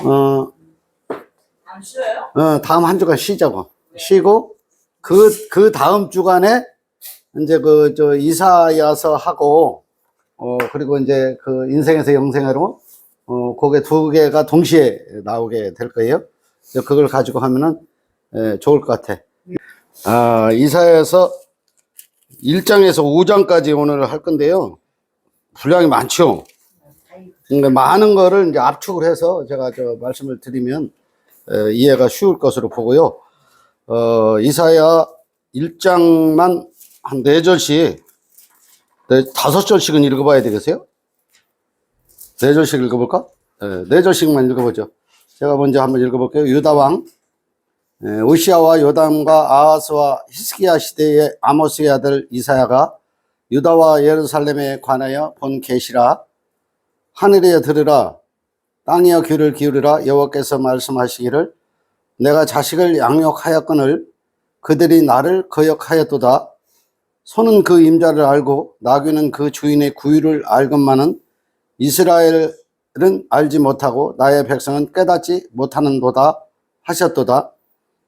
어, 안 쉬어요? 다음 한 주간 쉬자고. 쉬고, 그 다음 주간에 이제 이사야서 하고, 그리고 이제 그 인생에서 영생으로, 그게 두 개가 동시에 나오게 될 거예요. 그걸 가지고 하면은, 좋을 것 같아. 이사야서 1장에서 5장까지 오늘 할 건데요. 분량이 많죠. 그러니까 많은 거를 이제 압축을 해서 제가 말씀을 드리면, 이해가 쉬울 것으로 보고요. 이사야 1장만 한 4절씩, 5절씩은 읽어봐야 되겠어요? 4절씩 읽어볼까? 4절씩만 읽어보죠. 제가 먼저 한번 읽어볼게요. 유다왕, 우시아와 요담과 아하스와 히스기야 시대의 아모스의 아들 이사야가 유다와 예루살렘에 관하여 본 계시라. 하늘이여 들으라. 땅이여 귀를 기울이라. 여호와께서 말씀하시기를 내가 자식을 양육하였거늘 그들이 나를 거역하였도다. 소는 그 임자를 알고 나귀는 그 주인의 구유를 알건만은 이스라엘은 알지 못하고 나의 백성은 깨닫지 못하는도다 하셨도다.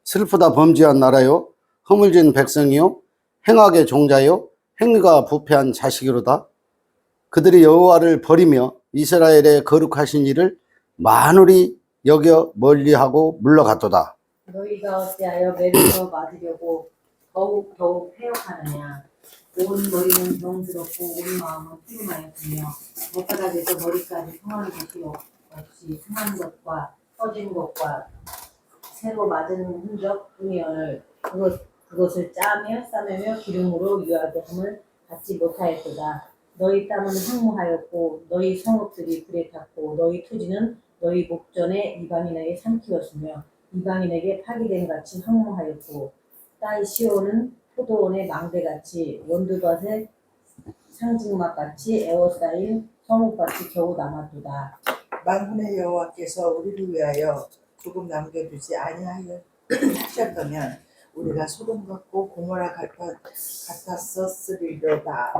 슬프다 범죄한 나라요 허물진 백성이요 행악의 종자요 행위가 부패한 자식이로다. 그들이 여호와를 버리며 이스라엘의 거룩하신 일을 만홀히 여겨 멀리하고 물러갔도다. 너희가 어찌하여 매를 맞으려고 더욱 패역하느냐. 온 머리는 병들었고 온 마음은 피곤하였으며 발바닥에서 머리까지 상한 것이 없이 상한 것과 터진 것과 새로 맞은 흔적 뿐이오늘 그것을 짜며 싸매며 기름으로 유하게 함을 받지 못하였도다. 너희 땅은 황무하였고 너희 성읍들이 불에 탔고 너희 토지는 너희 목전에 이방인에게 삼키웠으며 이방인에게 파기된 같이 황무하였고 딸 시온은 포도원의 망대같이 원두밭의 상징막같이 에워싸인 성읍같이 겨우 남았도다. 만군의 여호와께서 우리를 위하여 조금 남겨두지 아니하셨다면 우리가 소돔 같고 고모라 같았었으리로다.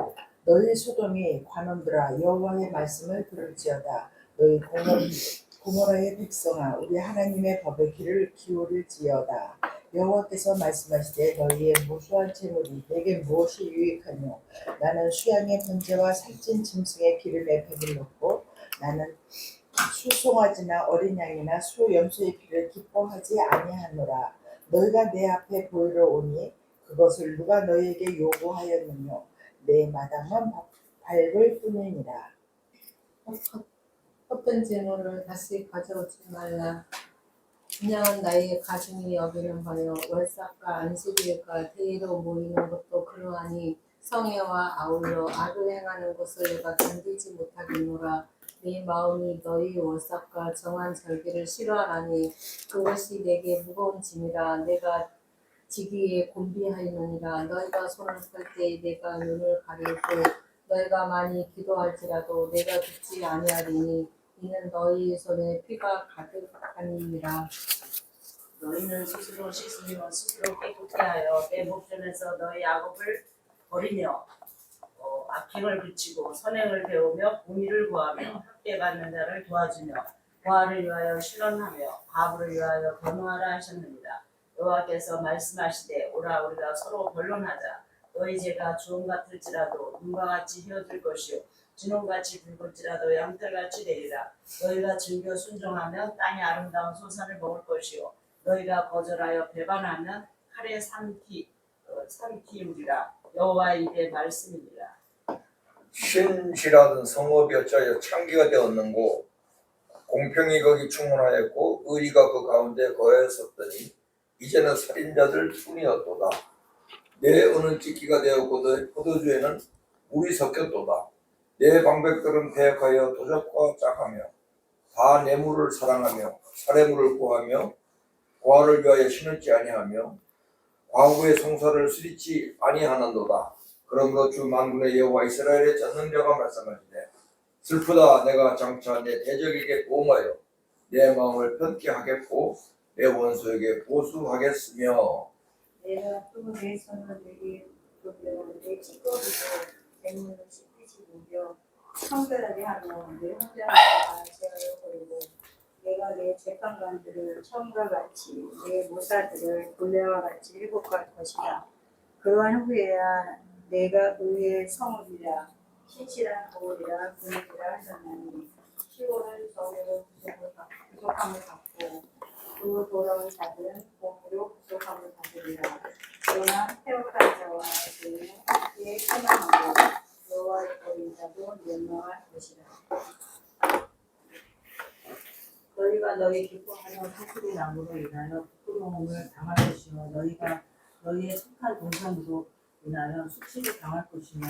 너희 소돔이 관원들아 여호와의 말씀을 들을지어다. 너희 고모라의 백성아 우리 하나님의 법에 귀를 기울일지어다. 여호와께서 말씀하시되 너희의 무수한 재물이 내게 무엇이 유익하뇨. 나는 수양의 번제와 살찐 짐승의 기름에 배불렀고 나는 수송아지나 어린 양이나 수 염소의 피를 기뻐하지 아니하노라. 너희가 내 앞에 보이러 오니 그것을 누가 너희에게 요구하였느뇨. 내 마당은 밟을 뿐이니라. 헛된 재물을 다시 가져오지 말라. 그냥 나의 가중이 여기는 바요. 월삭과 안식일과 대의로 모이는 것도 그러하니 성회와 아울러 악을 행하는 것을 내가 견디지 못하겠노라. 내 마음이 너희 월삭과 정한 절기를 싫어하나니 그것이 내게 무거운 짐이라. 내가 지기에 곤비하였느니라. 너희가 손을 펼 때 내가 눈을 가리고 너희가 많이 기도할지라도 내가 듣지 아니하리니 이는 너희 손에 피가 가득하니라. 너희는 스스로 씻으며 스스로 깨끗게 하여 내 목전에서 너희 악업을 버리며 악행을 그치고 선행을 배우며 공의를 구하며 학대받는 자를 도와주며 고아를 위하여 신원하며 과부를 위하여 변호하라 하셨느니라. 여호와께서 말씀하시되 오라 우리가 서로 변론하자. 너희 죄가 주홍 같을지라도 눈과 같이 휘어질 것이요 진홍같이 붉을지라도 양털같이 되리라. 너희가 즐겨 순종하면 땅의 아름다운 소산을 먹을 것이요 너희가 거절하여 배반하면 칼에 삼키우리라. 여호와의 입의 말씀이니라. 신실한 성읍이 어찌하여 창기가 되었는고 공평이 거기 충만하였고 의리가 그 가운데 거하였었더니 이제는 살인자들 뿐이었도다. 내 은은 찢기가 되었고 너의 포도주에는 물이 섞였도다. 내 방백들은 배역하여 도적과 짝하며 다 뇌물을 사랑하며 살해물을 구하며 고아를 위하여 신을지 아니하며 과부의 송사를 스리치 아니하는도다. 그러므로 주 만군의 여호와 이스라엘의 전능자가 말씀하시되 슬프다. 내가 장차 내 대적에게 보응하여 내 마음을 편케 하겠고 내 원수에게 보수하겠으며 내가 또 내 손을 내게 돌려 내 찌꺼기도 내 문을 씻기지 못여 성별하게 하며 내 혼자를 다 제하여 버리고 내가 내 재판관들을 처음과 같이 내 모사들을 본래와 같이 일곱할 것이다. 그러한 후에야 내가 의의 성읍이라 신실한 거울이라 분위기라 하셨나니 시골은 정의로 부족함을 받고 그 돌아온 자들은 공의로 부족함을 받으리라. 그러나 태역한 자와 그의 함께 희망하고 여호와를 버린 자도 멸망할 것이라. 너희가 너희 기뻐하는 소수리 나무로 인하여 부끄러움을 당할 것이며 너희가 너희의 착한 동산으로 인하여 수치를 당할 것이며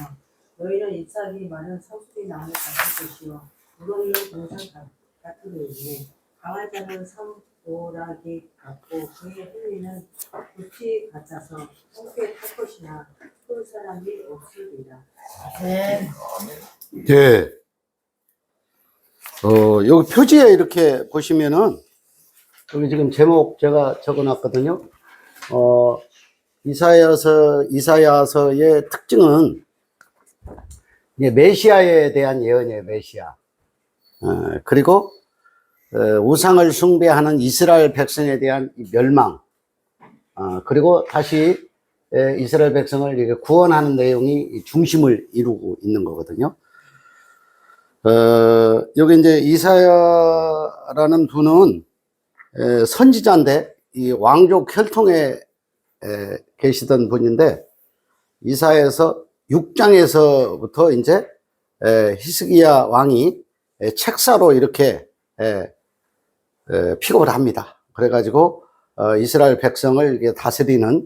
너희는 잎사귀 많은 서수리 나무 같을 것이요 무더기는 동산 같으리니 강할 자는 섬도라기 같고 그의 흘리는 불이 같아서 함께 탈 것이나 볼 사람이 없으리라. 예. 여기 표지에 이렇게 보시면은, 여기 지금 제목 제가 적어 놨거든요. 이사야서의 특징은, 이제 메시아에 대한 예언이에요, 메시아. 그리고, 우상을 숭배하는 이스라엘 백성에 대한 멸망. 그리고 다시, 이스라엘 백성을 이렇게 구원하는 내용이 중심을 이루고 있는 거거든요. 여기 이제 이사야라는 분은 선지자인데 이 왕족 혈통에 계시던 분인데 이사야에서 6장에서부터 이제 히스기야 왕이 책사로 이렇게 픽업을 합니다. 그래가지고 이스라엘 백성을 이렇게 다스리는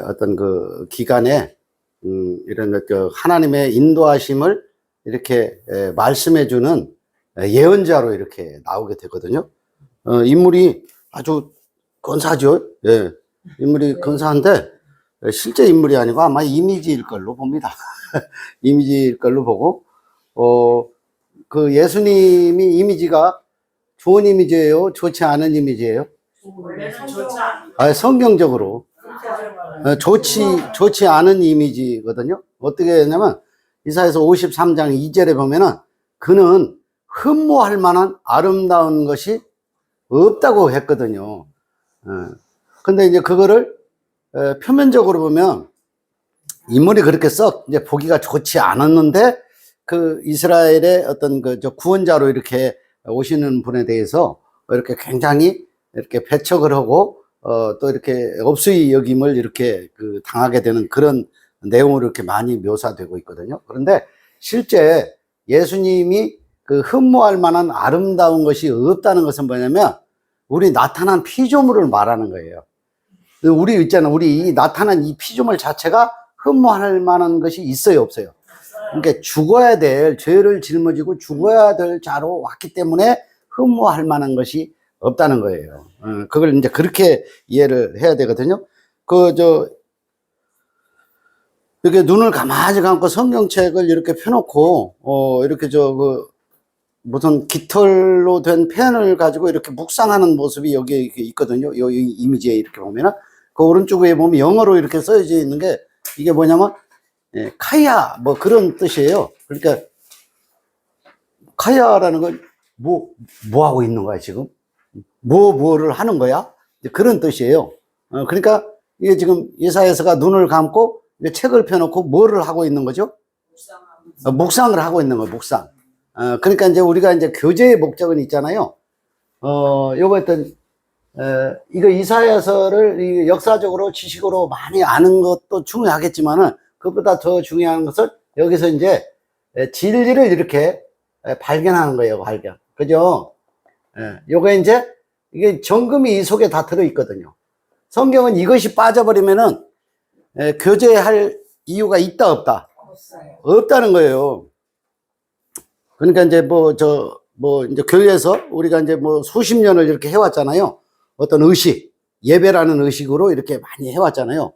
어떤 그 기간에 이런 하나님의 인도하심을 이렇게 말씀해주는 예언자로 이렇게 나오게 되거든요. 인물이 아주 근사하죠. 예, 인물이 근사한데 실제 인물이 아니고 아마 이미지일 걸로 봅니다. 이미지일 걸로 보고 그 예수님이 이미지가 좋은 이미지예요? 좋지 않은 이미지예요? 원래는 좋지 않아. 성경적으로 좋지 않은 이미지거든요. 어떻게 했냐면 이사야서 53장 2절에 보면은 그는 흠모할 만한 아름다운 것이 없다고 했거든요. 근데 이제 그거를 표면적으로 보면 인물이 그렇게 썩 이제 보기가 좋지 않았는데 그 이스라엘의 어떤 그 구원자로 이렇게 오시는 분에 대해서 이렇게 굉장히 이렇게 배척을 하고 또 이렇게 업수의 여김을 이렇게 그 당하게 되는 그런 내용으로 이렇게 많이 묘사되고 있거든요. 그런데 실제 예수님이 그 흠모할 만한 아름다운 것이 없다는 것은 뭐냐면 우리 나타난 피조물을 말하는 거예요. 우리 있잖아. 우리 나타난 이 피조물 자체가 흠모할 만한 것이 있어요, 없어요? 그러니까 죽어야 될, 죄를 짊어지고 죽어야 될 자로 왔기 때문에 흠모할 만한 것이 없다는 거예요. 그걸 이제 그렇게 이해를 해야 되거든요. 이렇게 눈을 가만히 감고 성경책을 이렇게 펴놓고, 이렇게 무슨 깃털로 된 펜을 가지고 이렇게 묵상하는 모습이 여기에 있거든요. 이 이미지에 이렇게 보면은. 그 오른쪽 위에 보면 영어로 이렇게 써져 있는 게 이게 뭐냐면, 카야, 뭐 그런 뜻이에요. 그러니까, 카야라는 건 뭐 하고 있는 거야, 지금? 뭐를 하는 거야? 그런 뜻이에요. 그러니까 이게 지금 이사야서가 눈을 감고 책을 펴놓고 뭐를 하고 있는 거죠? 묵상을 하고 있는 거예요, 묵상. 그러니까 이제 우리가 이제 교제의 목적은 있잖아요. 이거 이사야서를 역사적으로 지식으로 많이 아는 것도 중요하겠지만은 그것보다 더 중요한 것은 여기서 이제 진리를 이렇게 발견하는 거예요, 발견. 그죠? 요게 이제 이게 정금이 이 속에 다 들어있거든요. 성경은 이것이 빠져버리면은 교제할 이유가 있다, 없다? 없다는 거예요. 그러니까 이제 이제 교회에서 우리가 이제 수십 년을 이렇게 해왔잖아요. 어떤 의식, 예배라는 의식으로 이렇게 많이 해왔잖아요.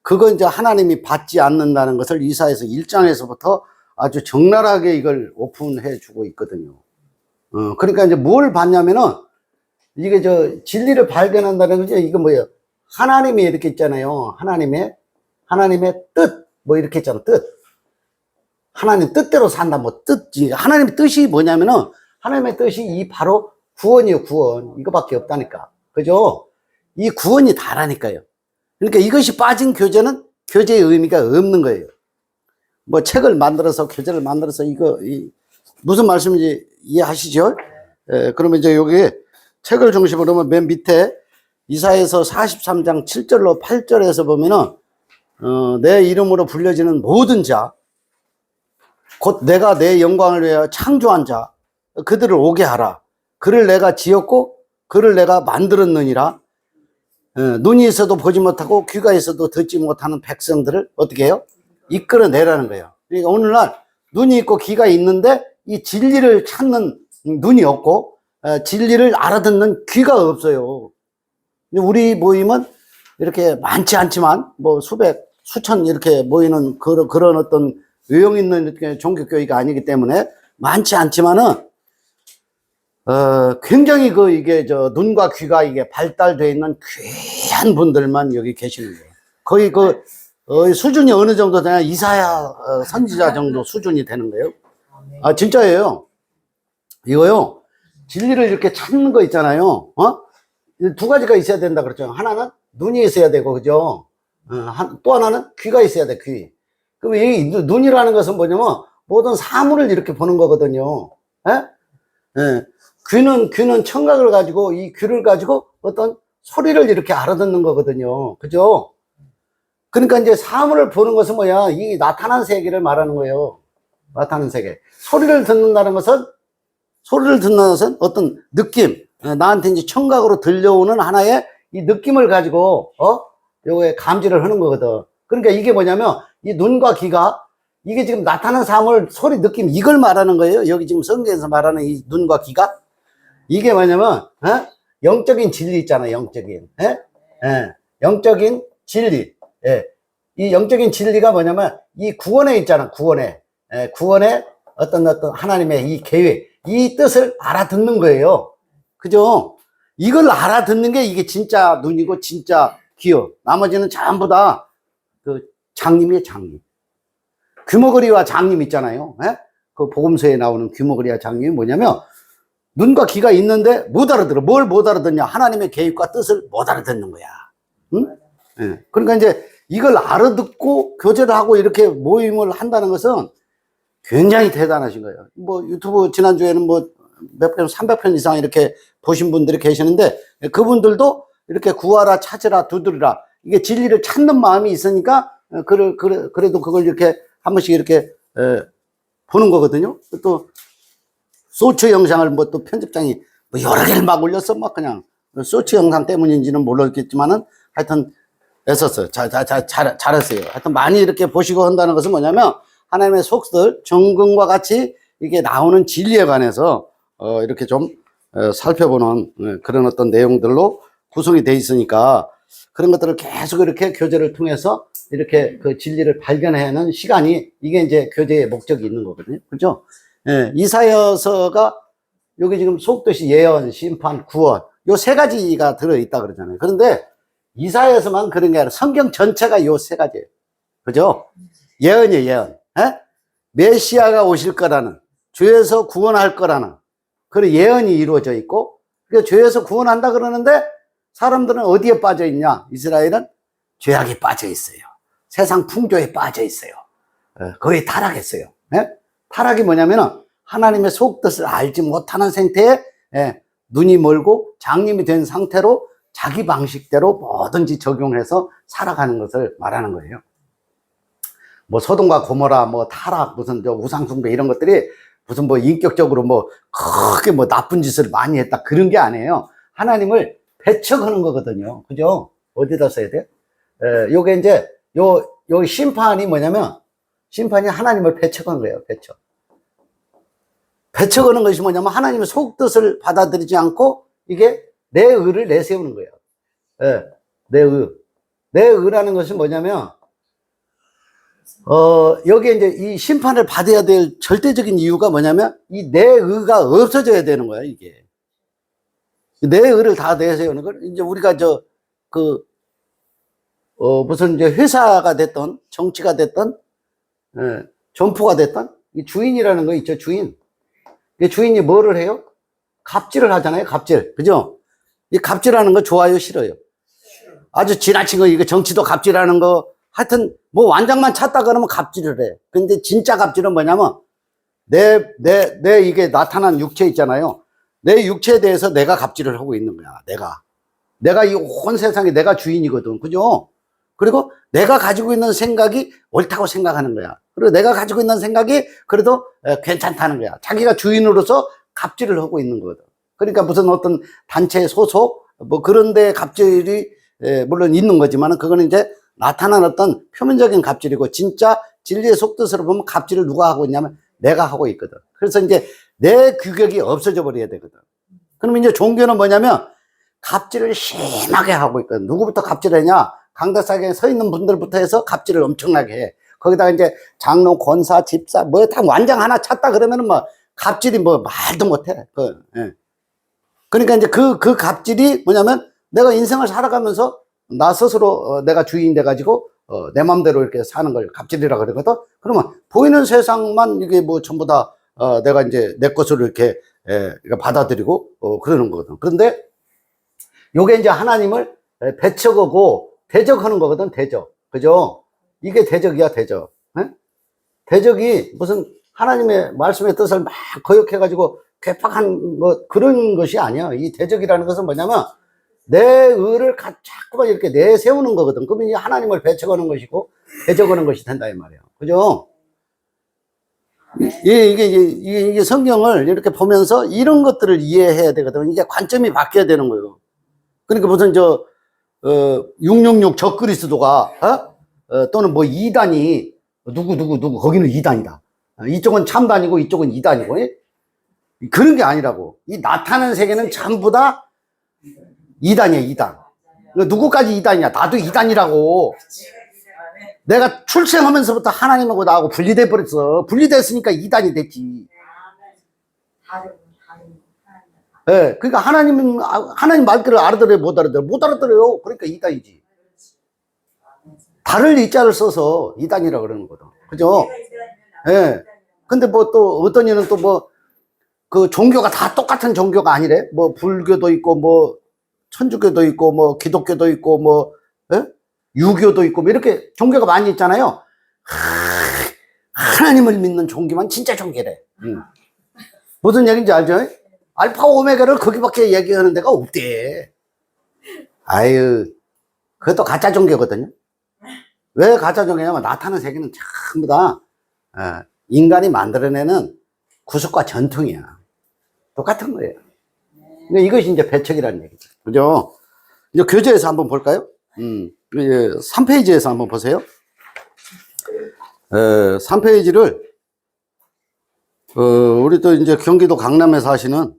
그거 이제 하나님이 받지 않는다는 것을 이사야서 1장에서부터 아주 적나라하게 이걸 오픈해 주고 있거든요. 그러니까 이제 뭘 받냐면은 이게 진리를 발견한다는 거죠. 이거 뭐예요? 하나님이 이렇게 있잖아요. 하나님의 뜻, 뭐 이렇게 있잖아, 뜻. 하나님 뜻대로 산다, 하나님의 뜻이 뭐냐면은, 하나님의 뜻이 바로 구원이요, 구원. 이거밖에 없다니까. 그죠? 이 구원이 다라니까요. 그러니까 이것이 빠진 교제는 교제의 의미가 없는 거예요. 뭐 책을 만들어서, 교재를 만들어서 무슨 말씀인지 이해하시죠? 그러면 이제 여기 책을 중심으로 보면 맨 밑에 이사야서 43장 7절로 8절에서 보면은, 내 이름으로 불려지는 모든 자, 곧 내가 내 영광을 위하여 창조한 자, 그들을 오게 하라. 그를 내가 지었고, 그를 내가 만들었느니라. 눈이 있어도 보지 못하고, 귀가 있어도 듣지 못하는 백성들을 어떻게 해요? 이끌어내라는 거예요. 그러니까 오늘날 눈이 있고 귀가 있는데, 이 진리를 찾는 눈이 없고, 진리를 알아듣는 귀가 없어요. 우리 모임은 이렇게 많지 않지만, 뭐 수천 이렇게 모이는 그런 어떤 의용 있는 종교교회가 아니기 때문에 많지 않지만은, 굉장히 이게 눈과 귀가 이게 발달되어 있는 귀한 분들만 여기 계시는 거예요. 거의 수준이 어느 정도 되냐, 이사야 선지자 정도 수준이 되는 거예요. 아, 진짜예요. 이거요, 진리를 이렇게 찾는 거 있잖아요. 두 가지가 있어야 된다 그랬죠. 하나는 눈이 있어야 되고, 그죠? 또 하나는 귀가 있어야 돼, 귀. 그럼 이 눈이라는 것은 뭐냐면 모든 사물을 이렇게 보는 거거든요. 귀는 청각을 가지고, 이 귀를 가지고 어떤 소리를 이렇게 알아듣는 거거든요. 그죠? 그러니까 이제 사물을 보는 것은 뭐야? 이 나타난 세계를 말하는 거예요. 나타난 세계. 소리를 듣는다는 것은 어떤 느낌, 나한테 이제 청각으로 들려오는 하나의 이 느낌을 가지고, 요거에 감지를 하는 거거든. 그러니까 이게 뭐냐면, 이 눈과 귀가, 이게 지금 나타난 사물, 소리, 느낌, 이걸 말하는 거예요. 여기 지금 성경에서 말하는 이 눈과 귀가. 이게 뭐냐면, 영적인 진리 있잖아요, 영적인. 영적인 진리. 이 영적인 진리가 뭐냐면, 이 구원에 있잖아, 구원에. 구원에 어떤 하나님의 이 계획, 이 뜻을 알아듣는 거예요. 그죠? 이걸 알아듣는 게 이게 진짜 눈이고 진짜 귀요. 나머지는 전부 다 장님이에요, 장님. 귀머거리와 장님 있잖아요. 그 복음서에 나오는 귀머거리와 장님이 뭐냐면, 눈과 귀가 있는데 못 알아들어. 뭘 못 알아듣냐? 하나님의 계획과 뜻을 못 알아듣는 거야. 응? 그러니까 이제 이걸 알아듣고 교제를 하고 이렇게 모임을 한다는 것은 굉장히 대단하신 거예요. 뭐 유튜브 지난주에는 뭐 몇 편, 300편 이상 이렇게 보신 분들이 계시는데, 그분들도 이렇게 구하라, 찾으라, 두드리라. 이게 진리를 찾는 마음이 있으니까, 그래도 그걸 이렇게 한 번씩 이렇게, 보는 거거든요. 또, 소츠 영상을 뭐 또 편집장이 뭐 여러 개를 막 올렸어. 막 그냥. 소츠 영상 때문인지는 모르겠지만은 하여튼 애썼어요. 잘했어요. 하여튼 많이 이렇게 보시고 한다는 것은 뭐냐면, 하나님의 속들, 정금과 같이 이게 나오는 진리에 관해서 이렇게 좀 살펴보는 그런 어떤 내용들로 구성이 돼 있으니까, 그런 것들을 계속 이렇게 교제를 통해서 이렇게 그 진리를 발견하는 시간이, 이게 이제 교제의 목적이 있는 거거든요. 그죠? 이사야서가 여기 지금 속뜻이 예언, 심판, 구원, 요 세 가지가 들어있다 그러잖아요. 그런데 이사야서만 그런 게 아니라 성경 전체가 요 세 가지예요. 그죠? 예언이에요, 예언. 메시아가 오실 거라는, 죄에서 구원할 거라는 그런 예언이 이루어져 있고, 그러니까 죄에서 구원한다 그러는데 사람들은 어디에 빠져 있냐? 이스라엘은 죄악에 빠져 있어요. 세상 풍조에 빠져 있어요. 거의 타락했어요. 타락이 뭐냐면은 하나님의 속뜻을 알지 못하는 상태에 눈이 멀고 장님이 된 상태로 자기 방식대로 뭐든지 적용해서 살아가는 것을 말하는 거예요. 뭐 소돔과 고모라, 뭐 타락, 무슨 우상숭배 이런 것들이 무슨 뭐 인격적으로 뭐 크게 뭐 나쁜 짓을 많이 했다 그런 게 아니에요. 하나님을 배척하는 거거든요. 그죠? 어디다 써야 돼요? 요게 이제 요 심판이 뭐냐면, 심판이 하나님을 배척한 거예요. 배척하는 것이 뭐냐면 하나님의 속뜻을 받아들이지 않고 이게 내 의를 내세우는 거예요. 내 의라는 것이 뭐냐면, 여기에 이제 이 심판을 받아야 될 절대적인 이유가 뭐냐면, 이 내 의가 없어져야 되는 거야, 이게. 내 의를 다 내세우는 걸, 이제 우리가 무슨 이제 회사가 됐던, 정치가 됐던, 점포가 됐던, 이 주인이라는 거 있죠, 주인. 이 주인이 뭐를 해요? 갑질을 하잖아요. 갑질. 그죠? 이 갑질하는 거 좋아요, 싫어요? 아주 지나친 거, 이거 정치도 갑질하는 거, 하여튼, 뭐 완장만 찾다 그러면 갑질을 해. 근데 진짜 갑질은 뭐냐면, 내 이게 나타난 육체 있잖아요. 내 육체에 대해서 내가 갑질을 하고 있는 거야, 내가 이 온 세상에 내가 주인이거든. 그죠? 그리고 내가 가지고 있는 생각이 옳다고 생각하는 거야. 그리고 내가 가지고 있는 생각이 그래도 괜찮다는 거야. 자기가 주인으로서 갑질을 하고 있는 거거든. 그러니까 무슨 어떤 단체 소속, 뭐 그런 데 갑질이 물론 있는 거지만 그거는 이제 나타난 어떤 표면적인 갑질이고 진짜 진리의 속뜻으로 보면 갑질을 누가 하고 있냐면 내가 하고 있거든. 그래서 이제 내 규격이 없어져 버려야 되거든. 그러면 이제 종교는 뭐냐면 갑질을 심하게 하고 있거든. 누구부터 갑질하냐? 강대상에 서 있는 분들부터 해서 갑질을 엄청나게 해. 거기다가 이제 장로, 권사, 집사, 뭐 다 완장 하나 찾다 그러면은 뭐 갑질이 뭐 말도 못해. 예. 그러니까 이제 그 갑질이 뭐냐면 내가 인생을 살아가면서 나 스스로 내가 주인 돼가지고 내 맘대로 이렇게 사는 걸 갑질이라 그러거든. 그러면 보이는 세상만 이게 뭐 전부 다 내가 이제 내 것으로 이렇게 받아들이고 그러는 거거든. 그런데 요게 이제 하나님을 배척하고 대적하는 거거든. 대적. 그죠? 이게 대적이야, 대적. 에? 대적이 무슨 하나님의 말씀의 뜻을 막 거역해가지고 괴팍한 뭐 그런 것이 아니야. 이 대적이라는 것은 뭐냐면 내 의를 자꾸만 이렇게 내세우는 거거든. 그러면 이 하나님을 배척하는 것이고 대적하는 것이 된다 이 말이야. 그죠? 이게 성경을 이렇게 보면서 이런 것들을 이해해야 되거든. 이게 관점이 바뀌어야 되는 거예요. 그러니까 무슨 666 적그리스도가 또는 뭐 이단이 누구 거기는 이단이다. 이쪽은 참단이고 이쪽은 이단이고 그런 게 아니라고. 이 나타나는 세계는 전부 다 이단이야, 이단. 누구까지 이단이냐? 나도 이단이라고. 내가 출생하면서부터 하나님하고 나하고 분리돼 버렸어. 분리됐으니까 이단이 됐지. 예, 그러니까 하나님 말귀를 알아들어요, 못 알아들어요? 못 알아들어요. 그러니까 이단이지. 다를 이자를 써서 이단이라고 그러는 거다. 그죠? 예. 근데 뭐 또 어떤 이는 또 뭐 그 종교가 다 똑같은 종교가 아니래. 뭐 불교도 있고 뭐 천주교도 있고 뭐 기독교도 있고 뭐 유교도 있고 뭐 이렇게 종교가 많이 있잖아요. 하나님을 믿는 종교만 진짜 종교래. 무슨 얘기인지 알죠? 알파 오메가를 거기밖에 얘기하는 데가 없대. 아유, 그것도 가짜 종교거든요. 왜 가짜 종교냐면 나타나는 세계는 전부 다 인간이 만들어내는 구속과 전통이야. 똑같은 거예요. 근데 이것이 이제 배척이라는 얘기죠. 그죠? 이제 교재에서 한번 볼까요? 3페이지에서 한번 보세요. 3페이지를 우리 또 이제 경기도 강남에 사시는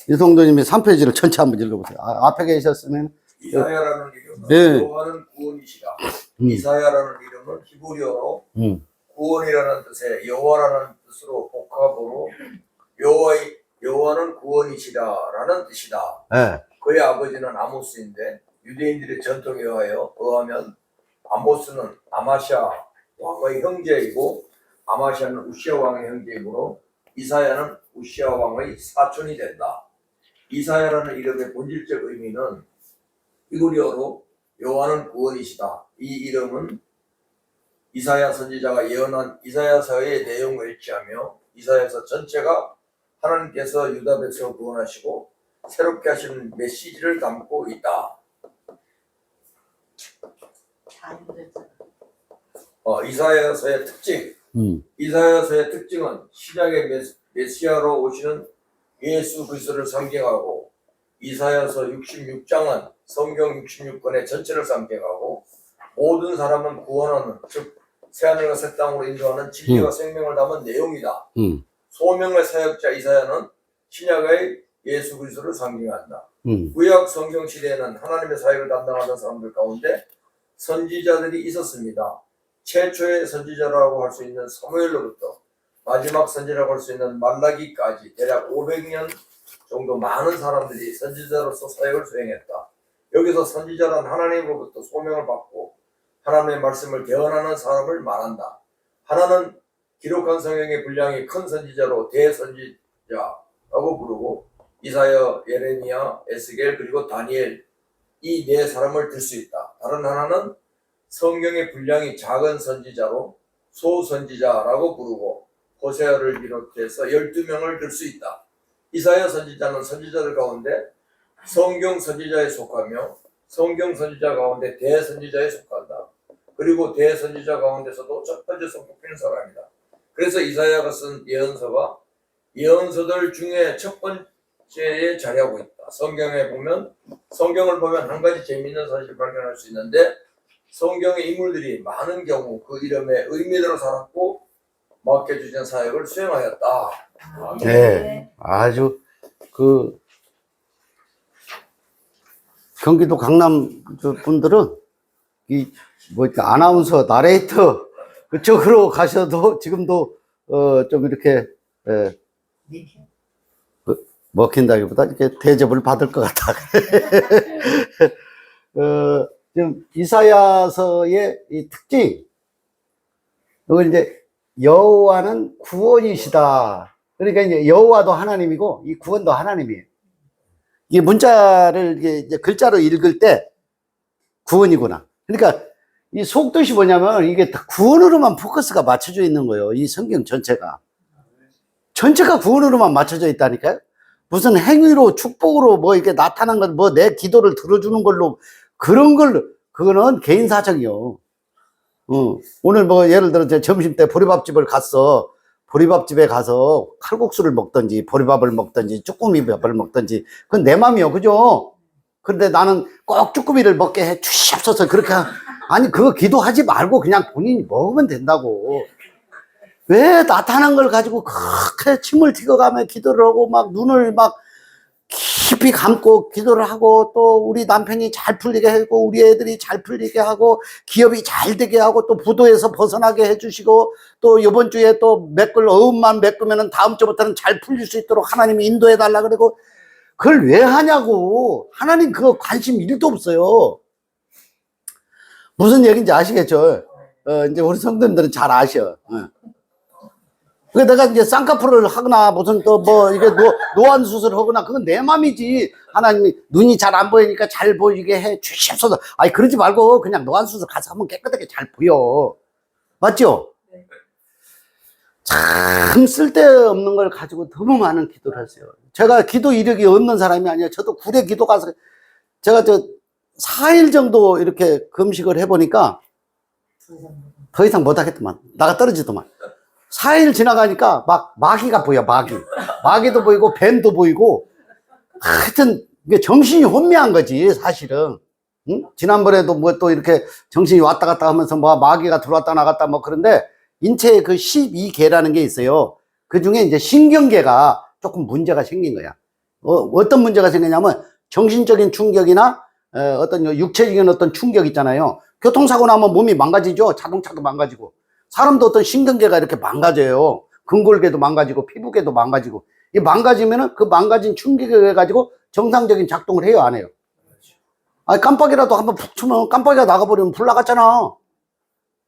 이성도님이 3페이지를 전체 한번 읽어보세요. 앞에 계셨으면 이사야라는 이름은 네. 여호와는 구원이시다. 이사야라는 이름은 히브리어로 구원이라는 뜻의 여호와라는 뜻으로 복합으로 여호와는 구원이시다라는 뜻이다. 네. 그의 아버지는 아모스인데 유대인들의 전통에 의하면 아모스는 아마샤 왕의 형제이고 아마샤는 우시아 왕의 형제이므로 이사야는 우시아 왕의 사촌이 된다. 이사야라는 이름의 본질적 의미는 히브리어로 여호와는 구원이시다. 이 이름은 이사야 선지자가 예언한 이사야서의 내용을 일치하며 이사야서 전체가 하나님께서 유다 백성을 구원하시고 새롭게 하시는 메시지를 담고 있다. 이사야서의 특징. 이사야서의 특징은 신약의 메시아로 오시는 예수 그리스도를 상징하고 이사야서 66장은 성경 66권의 전체를 상징하고 모든 사람은 구원하는 즉 새하늘과 새 땅으로 인도하는 진리와 생명을 담은 내용이다. 소명의 사역자 이사야는 신약의 예수 그리스도를 상징한다. 구약 성경 시대에는 하나님의 사역을 담당하던 사람들 가운데 선지자들이 있었습니다. 최초의 선지자라고 할 수 있는 사무엘로부터 마지막 선지자라고 할 수 있는 말라기까지 대략 500년 정도 많은 사람들이 선지자로서 사역을 수행했다. 여기서 선지자란 하나님으로부터 소명을 받고 하나님의 말씀을 대언하는 사람을 말한다. 하나는 기록한 성경의 분량이 큰 선지자로 대선지자, 라고 부르고 이사야, 예레미야, 에스겔 그리고 다니엘 이 네 사람을 들 수 있다. 다른 하나는 성경의 분량이 작은 선지자로 소선지자라고 부르고 호세아를 비롯해서 12명을 들 수 있다. 이사야 선지자는 선지자들 가운데 성경 선지자에 속하며 성경 선지자 가운데 대선지자에 속한다. 그리고 대선지자 가운데서도 첫 번째 손꼽히는 사람이다. 그래서 이사야가 쓴 예언서가 예언서들 중에 첫 번째에 자리하고 있다. 성경을 보면 한 가지 재미있는 사실을 발견할 수 있는데 성경의 인물들이 많은 경우 그 이름의 의미대로 살았고 맡겨주신 사역을 수행하였다. 네, 아주 그 경기도 강남 분들은 이 뭐 아나운서, 나레이터 그쪽으로 가셔도 지금도 좀 이렇게 먹힌다기보다 이렇게 대접을 받을 것 같다. 지금 이사야서의 이 특징, 이걸 이제 여호와는 구원이시다. 그러니까 이제 여호와도 하나님이고 이 구원도 하나님이에요. 이 문자를 이제 글자로 읽을 때 구원이구나. 그러니까 이 속뜻이 뭐냐면 이게 다 구원으로만 포커스가 맞춰져 있는 거예요. 이 성경 전체가 구원으로만 맞춰져 있다니까요. 무슨 행위로 축복으로 뭐 이렇게 나타난 건 뭐 내 기도를 들어주는 걸로 그런 걸 그거는 개인 사정이요. 오늘 뭐 예를 들어 제 점심 때 보리밥집을 갔어. 보리밥집에 가서 칼국수를 먹든지 보리밥을 먹든지 쭈꾸미밥을 먹든지 그건 내 맘이요. 그죠? 그런데 나는 꼭 쭈꾸미를 먹게 해 주시옵소서 그렇게 아니 그거 기도하지 말고 그냥 본인이 먹으면 된다고. 왜 나타난 걸 가지고 그렇게 침을 튀겨가며 기도를 하고 막 눈을 막 깊이 감고 기도를 하고 또 우리 남편이 잘 풀리게 하고 우리 애들이 잘 풀리게 하고 기업이 잘 되게 하고 또 부도에서 벗어나게 해주시고 또 이번 주에 또 메꿀 어음만 메꾸면은 다음 주부터는 잘 풀릴 수 있도록 하나님이 인도해 달라 그러고 그걸 왜 하냐고. 하나님 그거 관심 1도 없어요. 무슨 얘기인지 아시겠죠? 이제 우리 성도님들은 잘 아셔. 그 내가 이제 쌍꺼풀을 하거나 무슨 또 뭐 이게 노안 수술을 하거나 그건 내 맘이지. 하나님이 눈이 잘 안 보이니까 잘 보이게 해 주시옵소서. 아니 그러지 말고 그냥 노안 수술 가서 하면 깨끗하게 잘 보여. 맞죠? 네. 참 쓸데없는 걸 가지고 너무 많은 기도를 하세요. 제가 기도 이력이 없는 사람이 아니에요. 저도 구례 기도 가서 제가 4일 정도 이렇게 금식을 해보니까 더 이상 못하겠더만. 나가 떨어지더만. 4일 지나가니까 막 마귀가 보여. 마귀도 보이고 뱀도 보이고 하여튼 이게 정신이 혼미한 거지 사실은. 응? 지난번에도 뭐 또 이렇게 정신이 왔다 갔다 하면서 뭐 마귀가 들어왔다 나갔다 뭐 그런데 인체에 그 12개라는 게 있어요. 그 중에 이제 신경계가 조금 문제가 생긴 거야. 어떤 문제가 생기냐면 정신적인 충격이나 어떤 육체적인 어떤 충격 있잖아요. 교통사고 나면 몸이 망가지죠. 자동차도 망가지고. 사람도 어떤 신경계가 이렇게 망가져요. 근골계도 망가지고 피부계도 망가지고. 이 망가지면은 그 망가진 충격을 가지고 정상적인 작동을 해요, 안 해요? 아니 깜빡이라도 한번 푹 치면 깜빡이가 나가버리면 불 나갔잖아.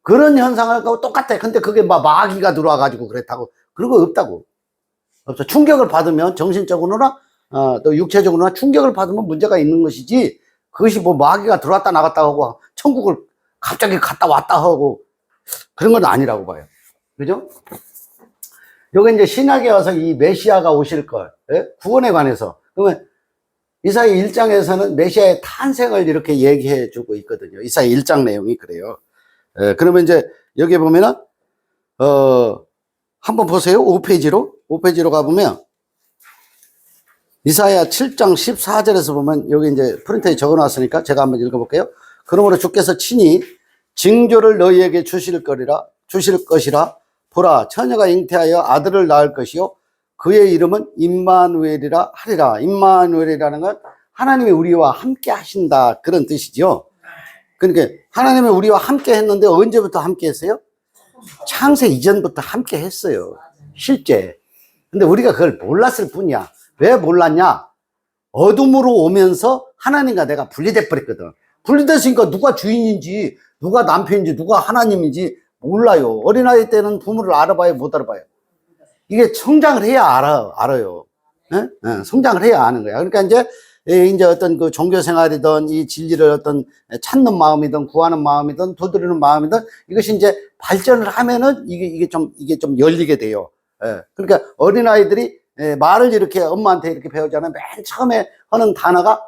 그런 현상하고 똑같아. 근데 그게 막 마귀가 들어와가지고 그랬다고. 그런 거 없다고. 없어. 충격을 받으면 정신적으로나 또 육체적으로나 충격을 받으면 문제가 있는 것이지 그것이 뭐 마귀가 들어왔다 나갔다 하고 천국을 갑자기 갔다 왔다 하고 그런 건 아니라고 봐요. 그죠? 요게 이제 신약에 와서 이 메시아가 오실 걸, 예? 구원에 관해서. 그러면 이사야 1장에서는 메시아의 탄생을 이렇게 얘기해 주고 있거든요. 이사야 1장 내용이 그래요. 예, 그러면 이제 여기 보면은, 한번 보세요. 5페이지로 가보면, 이사야 7장 14절에서 보면, 여기 이제 프린터에 적어 놨으니까 제가 한번 읽어볼게요. 그러므로 주께서 친히 징조를 너희에게 주실 것이라. 보라, 처녀가 잉태하여 아들을 낳을 것이요. 그의 이름은 임마누엘이라 하리라. 임마누엘이라는 건 하나님이 우리와 함께 하신다. 그런 뜻이죠. 그러니까 하나님이 우리와 함께 했는데 언제부터 함께 했어요? 창세 이전부터 함께 했어요. 실제. 근데 우리가 그걸 몰랐을 뿐이야. 왜 몰랐냐? 어둠으로 오면서 하나님과 내가 분리돼 버렸거든. 분리됐으니까 누가 주인인지, 누가 남편인지, 누가 하나님인지 몰라요. 어린아이 때는 부모를 알아봐요, 못 알아봐요? 이게 성장을 해야 알아요. 예? 예, 성장을 해야 하는 거야. 그러니까 이제 어떤 그 종교 생활이든 이 진리를 어떤 찾는 마음이든 구하는 마음이든 두드리는 마음이든 이것이 이제 발전을 하면은 이게 좀 열리게 돼요. 예. 그러니까 어린아이들이 말을 이렇게 엄마한테 이렇게 배우잖아요. 맨 처음에 하는 단어가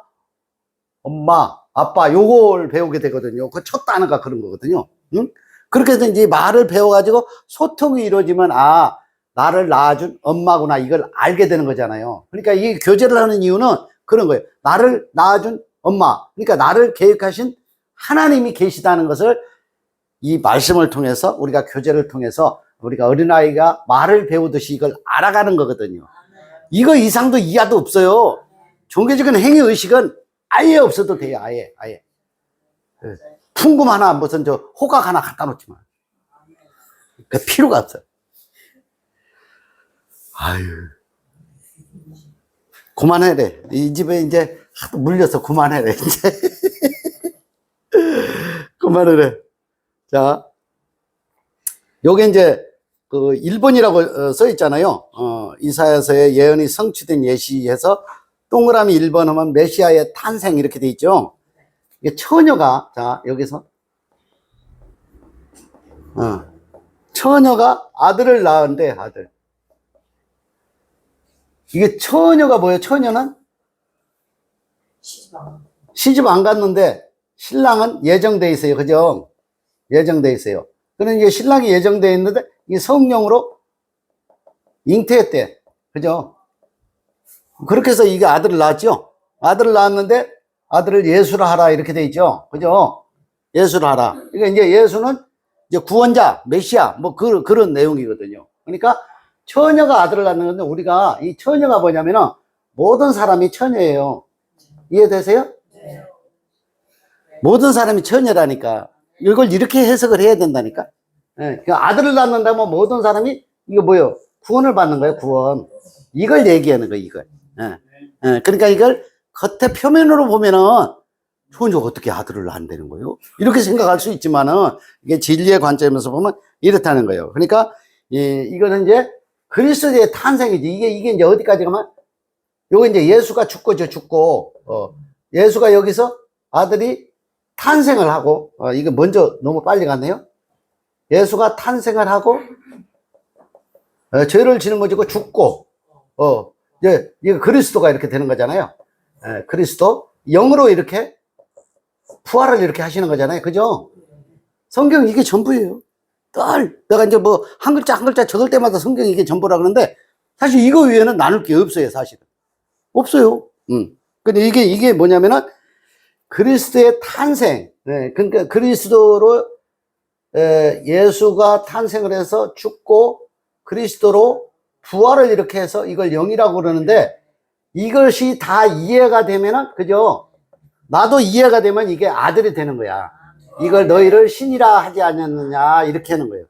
엄마, 아빠 요걸 배우게 되거든요. 그 첫 단어가 그런 거거든요. 응? 그렇게 해서 이제 말을 배워가지고 소통이 이루어지면 아, 나를 낳아준 엄마구나 이걸 알게 되는 거잖아요. 그러니까 이 교제를 하는 이유는 그런 거예요. 나를 낳아준 엄마, 그러니까 나를 계획하신 하나님이 계시다는 것을 이 말씀을 통해서 우리가 교제를 통해서 우리가 어린아이가 말을 배우듯이 이걸 알아가는 거거든요. 이거 이상도 이하도 없어요. 종교적인 행위의식은 아예 없어도 돼요. 아예. 예. 풍금 하나 무슨 호각 하나 갖다 놓지 마. 그 필요가 없어요. 아유. 그만해래. 이 집에 이제 하도 물려서 그만해래. 이제. 그만해래. 자. 요게 이제 그 1번이라고 써 있잖아요. 이사야서의 예언이 성취된 예시에서 동그라미 1번 하면 메시아의 탄생 이렇게 돼 있죠. 이게 처녀가 자 여기서 처녀가 아들을 낳은데 아들. 이게 처녀가 뭐예요? 처녀는 시집 안 갔는데 신랑은 예정돼 있어요. 그죠? 예정돼 있어요. 그러니까 이제 신랑이 예정돼 있는데 이 성령으로 잉태했대. 그죠? 그렇게 해서 이게 아들을 낳았죠. 아들을 낳았는데 아들을 예수라 하라 이렇게 돼 있죠. 그죠? 예수라 하라. 그러니까 이제 예수는 이제 구원자, 메시아 뭐 그런 내용이거든요. 그러니까 처녀가 아들을 낳는 건데 우리가 이 처녀가 뭐냐면은 모든 사람이 처녀예요. 이해되세요? 네. 모든 사람이 처녀라니까. 이걸 이렇게 해석을 해야 된다니까. 예, 그 아들을 낳는다면 모든 사람이 이거 뭐요? 구원을 받는 거예요. 구원. 이걸 얘기하는 거예요. 이걸. 예, 그러니까 이걸 겉에 표면으로 보면은 처녀가 어떻게 아들을 낳는다는 거예요? 이렇게 생각할 수 있지만은 이게 진리의 관점에서 보면 이렇다는 거예요. 그러니까 이거는 이제 그리스도의 탄생이지. 이게 이제 어디까지 가면 요거 이제 예수가 죽고 예수가 여기서 아들이 탄생을 하고 이거 먼저 너무 빨리 갔네요. 예수가 탄생을 하고 죄를 짊어지고 죽고 이제 이거 그리스도가 이렇게 되는 거잖아요. 그리스도 영으로 이렇게 부활을 이렇게 하시는 거잖아요. 그죠? 성경 이게 전부예요. 내가 이제 뭐 한 글자 한 글자 적을 때마다 성경 이게 전부라 그러는데 사실 이거 위에는 나눌 게 없어요. 사실은 없어요. 근데 이게 뭐냐면은 그리스도의 탄생. 그러니까 그리스도로 예수가 탄생을 해서 죽고 그리스도로 부활을 이렇게 해서 이걸 영이라고 그러는데 이것이 다 이해가 되면은 그죠? 나도 이해가 되면 이게 아들이 되는 거야. 이걸 너희를 신이라 하지 않았느냐 이렇게 하는 거예요.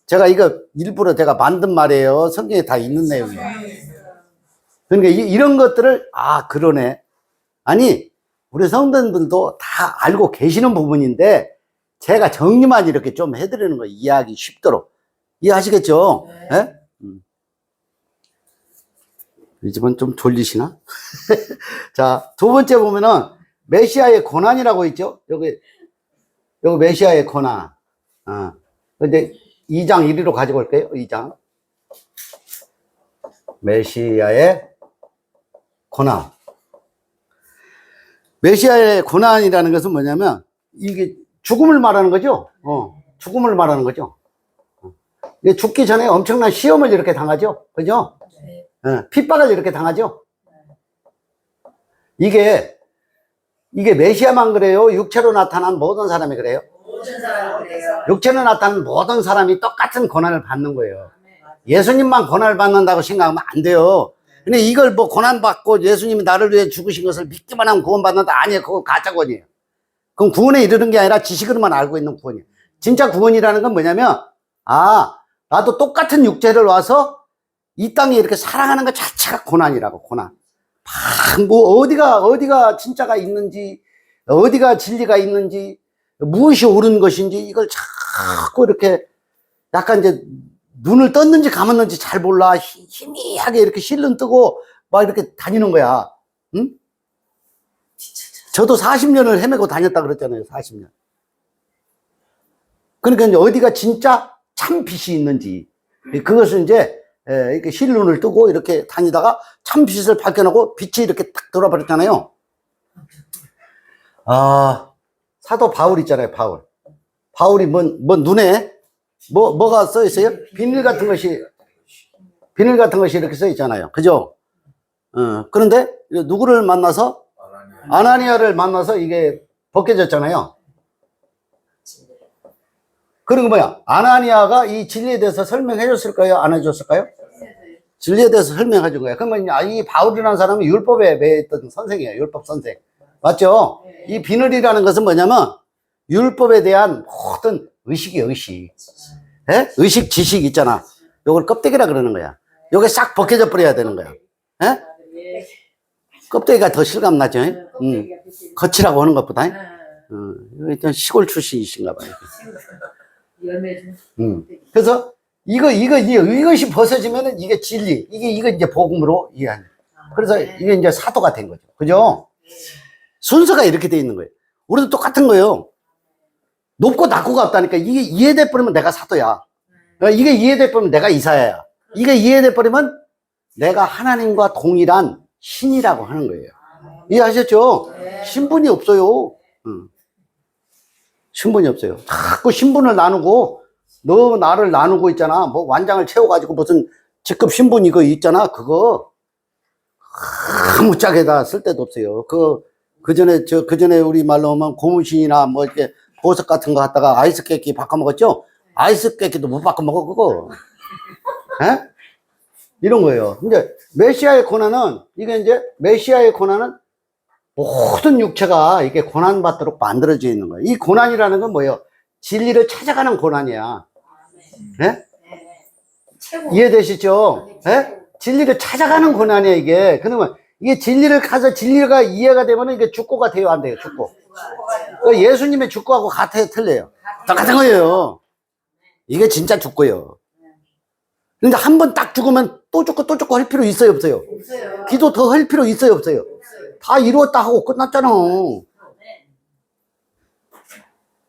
제가 이거 일부러 제가 만든 말이에요. 성경에 다 있는 내용이에요. 그러니까 이런 것들을 그러네. 아니 우리 성도님들도 다 알고 계시는 부분인데 제가 정리만 이렇게 좀 해드리는 거예요. 이해하기 쉽도록. 이해하시겠죠? 네. 이 집은 좀 졸리시나? 자, 두 번째 보면은 메시아의 고난이라고 있죠? 여기 메시아의 고난. 근데 2장 1위로 가지고 올게요. 2장. 메시아의 고난. 메시아의 고난이라는 것은 뭐냐면 이게 죽음을 말하는 거죠. 죽음을 말하는 거죠. 죽기 전에 엄청난 시험을 이렇게 당하죠. 그죠? 핍박을 이렇게 당하죠. 이게 메시아만 그래요? 육체로 나타난 모든 사람이 그래요? 모든 사람은 그래요. 육체로 나타난 모든 사람이 똑같은 고난을 받는 거예요. 예수님만 고난을 받는다고 생각하면 안 돼요. 근데 이걸 뭐 고난받고 예수님이 나를 위해 죽으신 것을 믿기만 하면 구원받는다. 아니에요. 그거 가짜 구원이에요. 그럼 구원에 이르는 게 아니라 지식으로만 알고 있는 구원이에요. 진짜 구원이라는 건 뭐냐면 나도 똑같은 육체를 와서 이 땅에 이렇게 살아가는 것 자체가 고난이라고. 고난. 뭐 어디가 진짜가 있는지, 어디가 진리가 있는지, 무엇이 옳은 것인지 이걸 자꾸 이렇게 약간 이제 눈을 떴는지 감았는지 잘 몰라. 희미하게 이렇게 실눈 뜨고 막 이렇게 다니는 거야. 응? 저도 40년을 헤매고 다녔다 그랬잖아요. 40년. 그러니까 이제 어디가 진짜 참 빛이 있는지 그것은 이제 이렇게 실눈을 뜨고 이렇게 다니다가 참 빛을 발견하고 빛이 이렇게 딱 돌아버렸잖아요. 아, 사도 바울 있잖아요. 바울이 뭔 눈에 뭐가 써 있어요? 비닐 같은 것이 이렇게 써 있잖아요. 그죠? 그런데 누구를 만나서 아나니아를 만나서 이게 벗겨졌잖아요. 그리고 뭐야? 아나니아가 이 진리에 대해서 설명해 줬을까요? 안 해줬을까요? 진리에 대해서 설명해 준 거예요. 그러면 이 바울이라는 사람은 율법에 매였던 선생이에요. 율법 선생. 맞죠? 이 비늘이라는 것은 뭐냐면 율법에 대한 모든 의식이에요. 의식. 예? 의식, 지식 있잖아. 요걸 껍데기라 그러는 거야. 요게 싹 벗겨져 버려야 되는 거야. 예? 껍데기가 더 실감나죠? 거치라고 하는 것보다. 일단 시골 출신이신가 봐요. 그래서 이것이 벗어지면은 이게 진리, 이거 이제 복음으로 이해하는. 그래서 이게 이제 사도가 된 거죠. 그죠? 순서가 이렇게 돼 있는 거예요. 우리도 똑같은 거예요. 높고 낮고가 없다니까. 이게 이해돼 버리면 내가 사도야. 이게 이해돼 버리면 내가 이사야야. 이게 이해돼 버리면 내가 하나님과 동일한 신이라고 하는 거예요. 이해하셨죠? 신분이 없어요. 신분이 없어요. 자꾸 신분을 나누고 너 나를 나누고 있잖아. 뭐 완장을 채워가지고 무슨 직급 신분 이거 있잖아. 그거 아무짝에다 쓸 데도 없어요. 그 전에 우리 말로 하면 고무신이나 뭐 이렇게 보석 같은 거 갖다가 아이스 깨끼 바꿔 먹었죠? 아이스 깨끼도 못 바꿔 먹어, 그거. 에? 이런 거예요. 이제 메시아의 고난은, 이게 이제 메시아의 고난은 모든 육체가 이게 고난받도록 만들어져 있는 거예요. 이 고난이라는 건 뭐예요? 진리를 찾아가는 고난이야. 예? 이해되시죠? 예? 진리를 찾아가는 고난이야, 이게. 그러면 이게 진리를 가서 진리가 이해가 되면 이게 죽고가 돼요, 안 돼요? 죽고. 그 예수님의 죽고하고 같아요, 틀려요? 똑같은 거예요. 이게 진짜 죽고요. 근데 한 번 딱 죽으면 또 죽고 할 필요 있어요, 없어요? 없어요. 기도 더 할 필요 있어요, 없어요? 다 이루었다 하고 끝났잖아.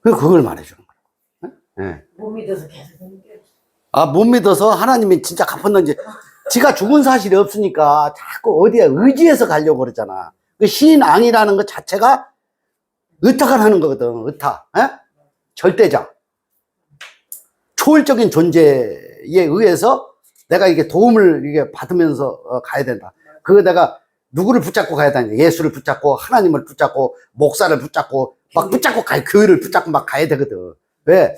그걸 말해주는 거예요. 네. 못 믿어서 계속 못 믿어서 하나님이 진짜 갚았는지. 지가 죽은 사실이 없으니까 자꾸 어디에 의지해서 가려고 그러잖아. 그 신앙이라는 것 자체가 의탁을 하는 거거든, 의탁. 에? 절대자. 초월적인 존재에 의해서 내가 이게 도움을 이게 받으면서 가야 된다. 그거 내가 누구를 붙잡고 가야 되냐. 예수를 붙잡고, 하나님을 붙잡고, 목사를 붙잡고, 막 붙잡고 가야, 교회를 붙잡고 막 가야 되거든. 왜?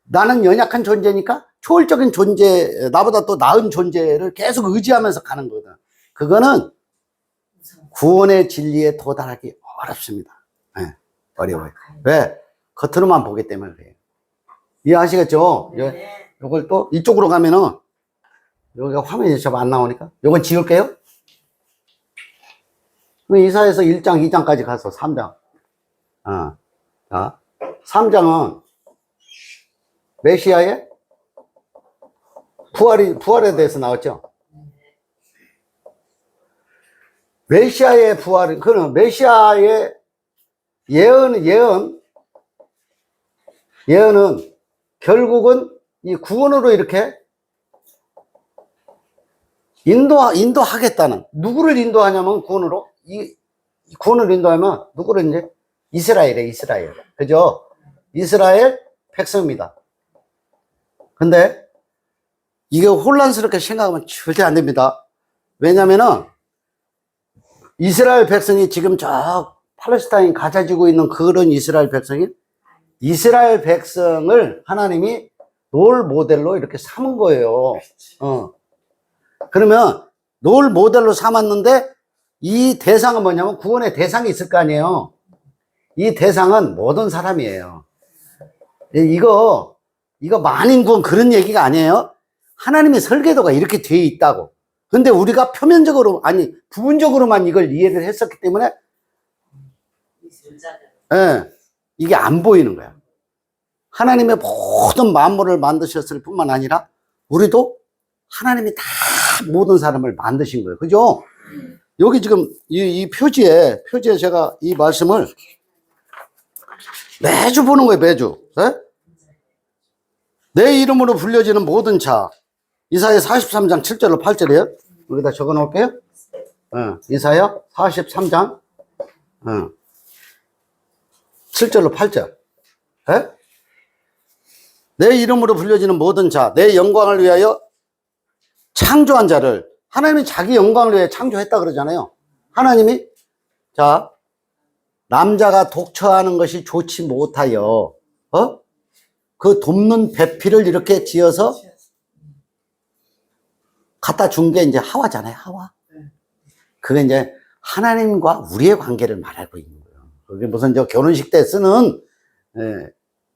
나는 연약한 존재니까 초월적인 존재, 나보다 또 나은 존재를 계속 의지하면서 가는 거거든. 그거는 구원의 진리에 도달하기 어렵습니다. 네, 어려워요. 왜? 겉으로만 보기 때문에 그래요. 이해하시겠죠? 요걸 또 이쪽으로 가면은 여기가 화면이 좀 안 나오니까 요건 지울게요. 이사야서 1장, 2장까지 가서 3장. 자, 3장은 메시아의 부활에 대해서 나왔죠. 메시아의 부활은, 그는 메시아의 예언은 결국은 이 구원으로 이렇게 인도하겠다는, 누구를 인도하냐면 구원으로, 이 구원을 인도하면 누구를 이제 이스라엘. 그죠? 이스라엘 백성입니다. 근데 이게 혼란스럽게 생각하면 절대 안 됩니다. 왜냐면은 이스라엘 백성이 지금 저 팔레스타인 가자지고 있는 그런 이스라엘 백성을 하나님이 롤 모델로 이렇게 삼은 거예요. 그러면 롤 모델로 삼았는데 이 대상은 뭐냐면 구원의 대상이 있을 거 아니에요. 이 대상은 모든 사람이에요. 이거 만인구원 그런 얘기가 아니에요. 하나님의 설계도가 이렇게 돼 있다고. 근데 우리가 표면적으로, 아니 부분적으로만 이걸 이해를 했었기 때문에 이게 안 보이는 거야. 하나님의 모든 만물을 만드셨을 뿐만 아니라 우리도 하나님이 다 모든 사람을 만드신 거예요. 그죠? 여기 지금 이 표지에 제가 이 말씀을 매주 보는 거예요, 매주. 네? 내 이름으로 불려지는 모든 자. 이사야 43장 7절로 8절이에요. 여기다 적어 놓을게요. 이사야 43장 7절로 8절. 네? 내 이름으로 불려지는 모든 자, 내 영광을 위하여 창조한 자를, 하나님이 자기 영광을 위해 창조했다 그러잖아요. 하나님이, 자, 남자가 독처하는 것이 좋지 못하여, 그 돕는 배필을 이렇게 지어서 갖다 준 게 이제 하와잖아요, 하와. 그게 이제 하나님과 우리의 관계를 말하고 있는 거예요. 그게 무슨 결혼식 때 쓰는,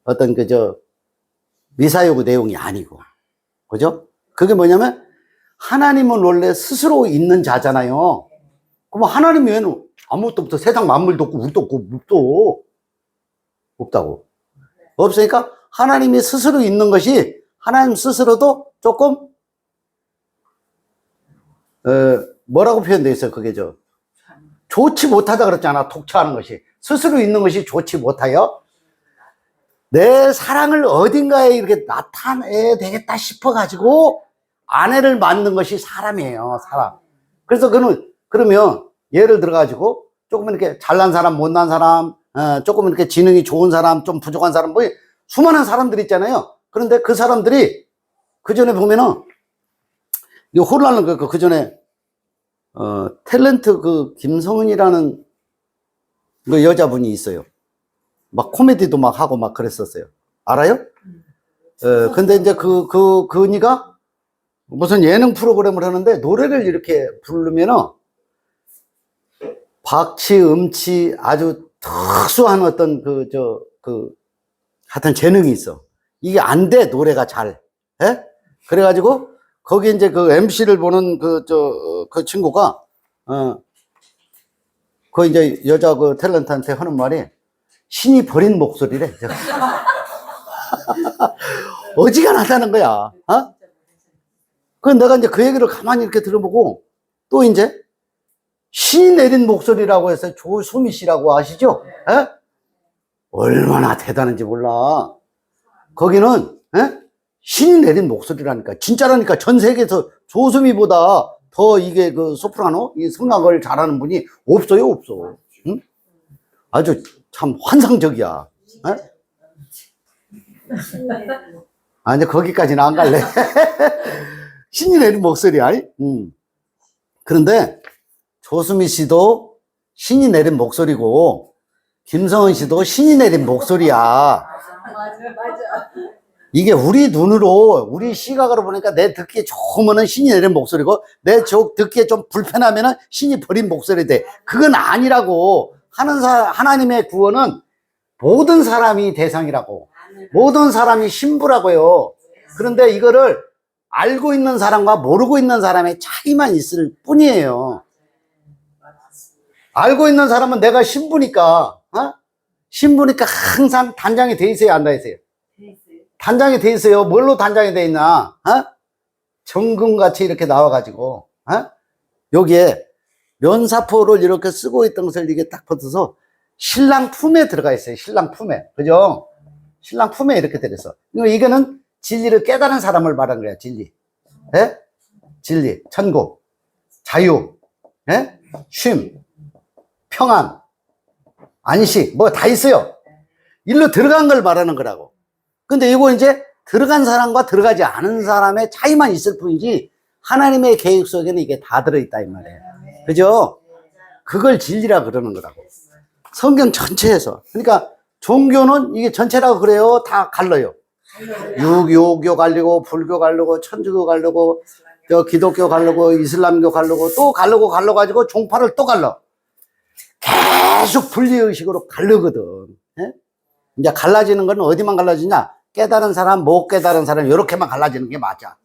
어떤 미사여구 내용이 아니고. 그죠? 그게 뭐냐면, 하나님은 원래 스스로 있는 자잖아요. 그럼 하나님 외에는 아무것도 없어. 세상 만물도 없고, 우리도 없고, 묵도 없다고. 없으니까 하나님이 스스로 있는 것이 하나님 스스로도 조금, 뭐라고 표현되어 있어요? 그게 좋지 못하다 그랬잖아. 독처하는 것이. 스스로 있는 것이 좋지 못하여 내 사랑을 어딘가에 이렇게 나타내야 되겠다 싶어가지고 아내를 만든 것이 사람이에요, 사람. 그래서 그러면 예를 들어가지고 조금 이렇게 잘난 사람, 못난 사람, 조금 이렇게 지능이 좋은 사람, 좀 부족한 사람, 뭐 수많은 사람들이 있잖아요. 그런데 그 사람들이 그 전에 보면은 이 혼란은 그 전에 탤런트 김성은이라는 그 여자분이 있어요. 막 코미디도 막 하고 막 그랬었어요. 알아요? 근데 이제 그니가 무슨 예능 프로그램을 하는데 노래를 이렇게 부르면은 박치, 음치 아주 특수한 어떤 하여튼 재능이 있어. 이게 안 돼, 노래가 잘. 예? 그래가지고 거기 이제 그 MC를 보는 그 친구가, 그 이제 여자 그 탤런트한테 하는 말이 신이 버린 목소리래. 어지간하다는 거야. 그 내가 이제 그 얘기를 가만히 이렇게 들어보고 또 이제 신이 내린 목소리라고 해서 조수미 씨라고 아시죠? 에? 얼마나 대단한지 몰라. 거기는 신이 내린 목소리라니까. 진짜라니까. 전 세계에서 조수미보다 더 이게 그 소프라노 이 성악을 잘하는 분이 없어요, 없어. 응? 아주 참 환상적이야. 에? 아니 거기까지는 안 갈래. 신이 내린 목소리야. 그런데 조수미 씨도 신이 내린 목소리고 김성은 씨도 신이 내린 목소리야. 맞아. 이게 우리 눈으로 우리 시각으로 보니까 내 듣기에 좋으면은 신이 내린 목소리고 내 듣기에 좀 불편하면은 신이 버린 목소리 돼. 그건 아니라고. 하나님의 구원은 모든 사람이 대상이라고. 모든 사람이 신부라고요. 그런데 이거를 알고 있는 사람과 모르고 있는 사람의 차이만 있을 뿐이에요. 알고 있는 사람은 내가 신부니까, 신부니까 항상 단장이 돼 있어요, 안 돼 있어요? 단장이 돼 있어요. 뭘로 단장이 돼 있나? 정금같이 이렇게 나와가지고, 여기에 면사포를 이렇게 쓰고 있던 것을 이게 딱 벗어서 신랑 품에 들어가 있어요. 신랑 품에. 그죠? 신랑 품에 이렇게 들어있어. 이거는 진리를 깨달은 사람을 말하는 거야, 진리. 예? 진리, 천국, 자유, 예? 쉼, 평안, 안식, 뭐 다 있어요. 일로 들어간 걸 말하는 거라고. 근데 이거 이제 들어간 사람과 들어가지 않은 사람의 차이만 있을 뿐이지 하나님의 계획 속에는 이게 다 들어있다 이 말이에요. 그죠? 그걸 진리라 그러는 거라고. 성경 전체에서. 그러니까 종교는 이게 전체라고 그래요. 다 갈라요. 유교 갈리고 불교 갈리고 천주교 갈리고 기독교 갈리고 이슬람교 갈리고 또 갈라가지고 종파를 또 갈라. 계속 분리의식으로 갈르거든. 예? 이제 갈라지는 건 어디만 갈라지냐? 깨달은 사람, 못 깨달은 사람 이렇게만 갈라지는 게 맞아.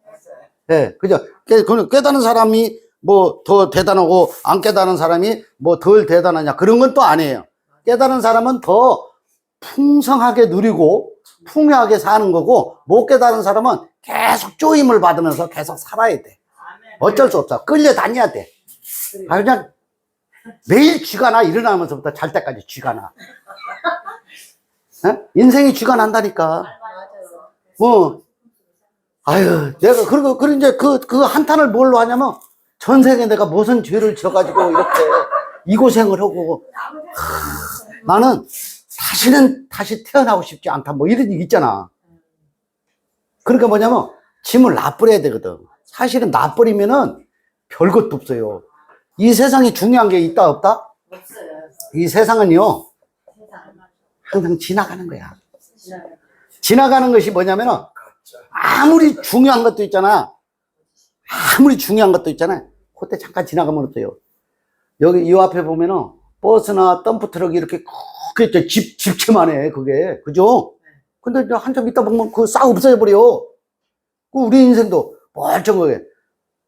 예, 그죠? 깨달은 사람이 뭐 더 대단하고 안 깨달은 사람이 뭐 덜 대단하냐 그런 건 또 아니에요. 깨달은 사람은 더 풍성하게 누리고 풍요하게 사는 거고, 못 깨달은 사람은 계속 쪼임을 받으면서 계속 살아야 돼. 어쩔 수 없어. 끌려다녀야 돼. 아, 그냥 매일 쥐가 나. 일어나면서부터 잘 때까지 쥐가 나. 에? 인생이 쥐가 난다니까. 맞아요. 뭐, 아유, 내가, 그리고 이제 그 한탄을 뭘로 하냐면, 전생에 내가 무슨 죄를 지어가지고 이렇게 이 고생을 하고, 나는 다시는 다시 태어나고 싶지 않다. 뭐 이런 얘기 있잖아. 그러니까 뭐냐면, 짐을 놔버려야 되거든. 사실은 놔버리면은 별것도 없어요. 이 세상에 중요한 게 있다, 없다? 없어요. 이 세상은요, 세상. 항상 지나가는 거야. 지나가는 것이 뭐냐면은, 아무리 중요한 것도 있잖아. 아무리 중요한 것도 있잖아. 그때 잠깐 지나가면 어때요? 여기 이 앞에 보면은 버스나 덤프트럭이 이렇게 크게 집채만 해, 그게. 그죠? 근데 이제 한참 있다 보면 그거 싹 없어져버려. 우리 인생도 멀쩡하게.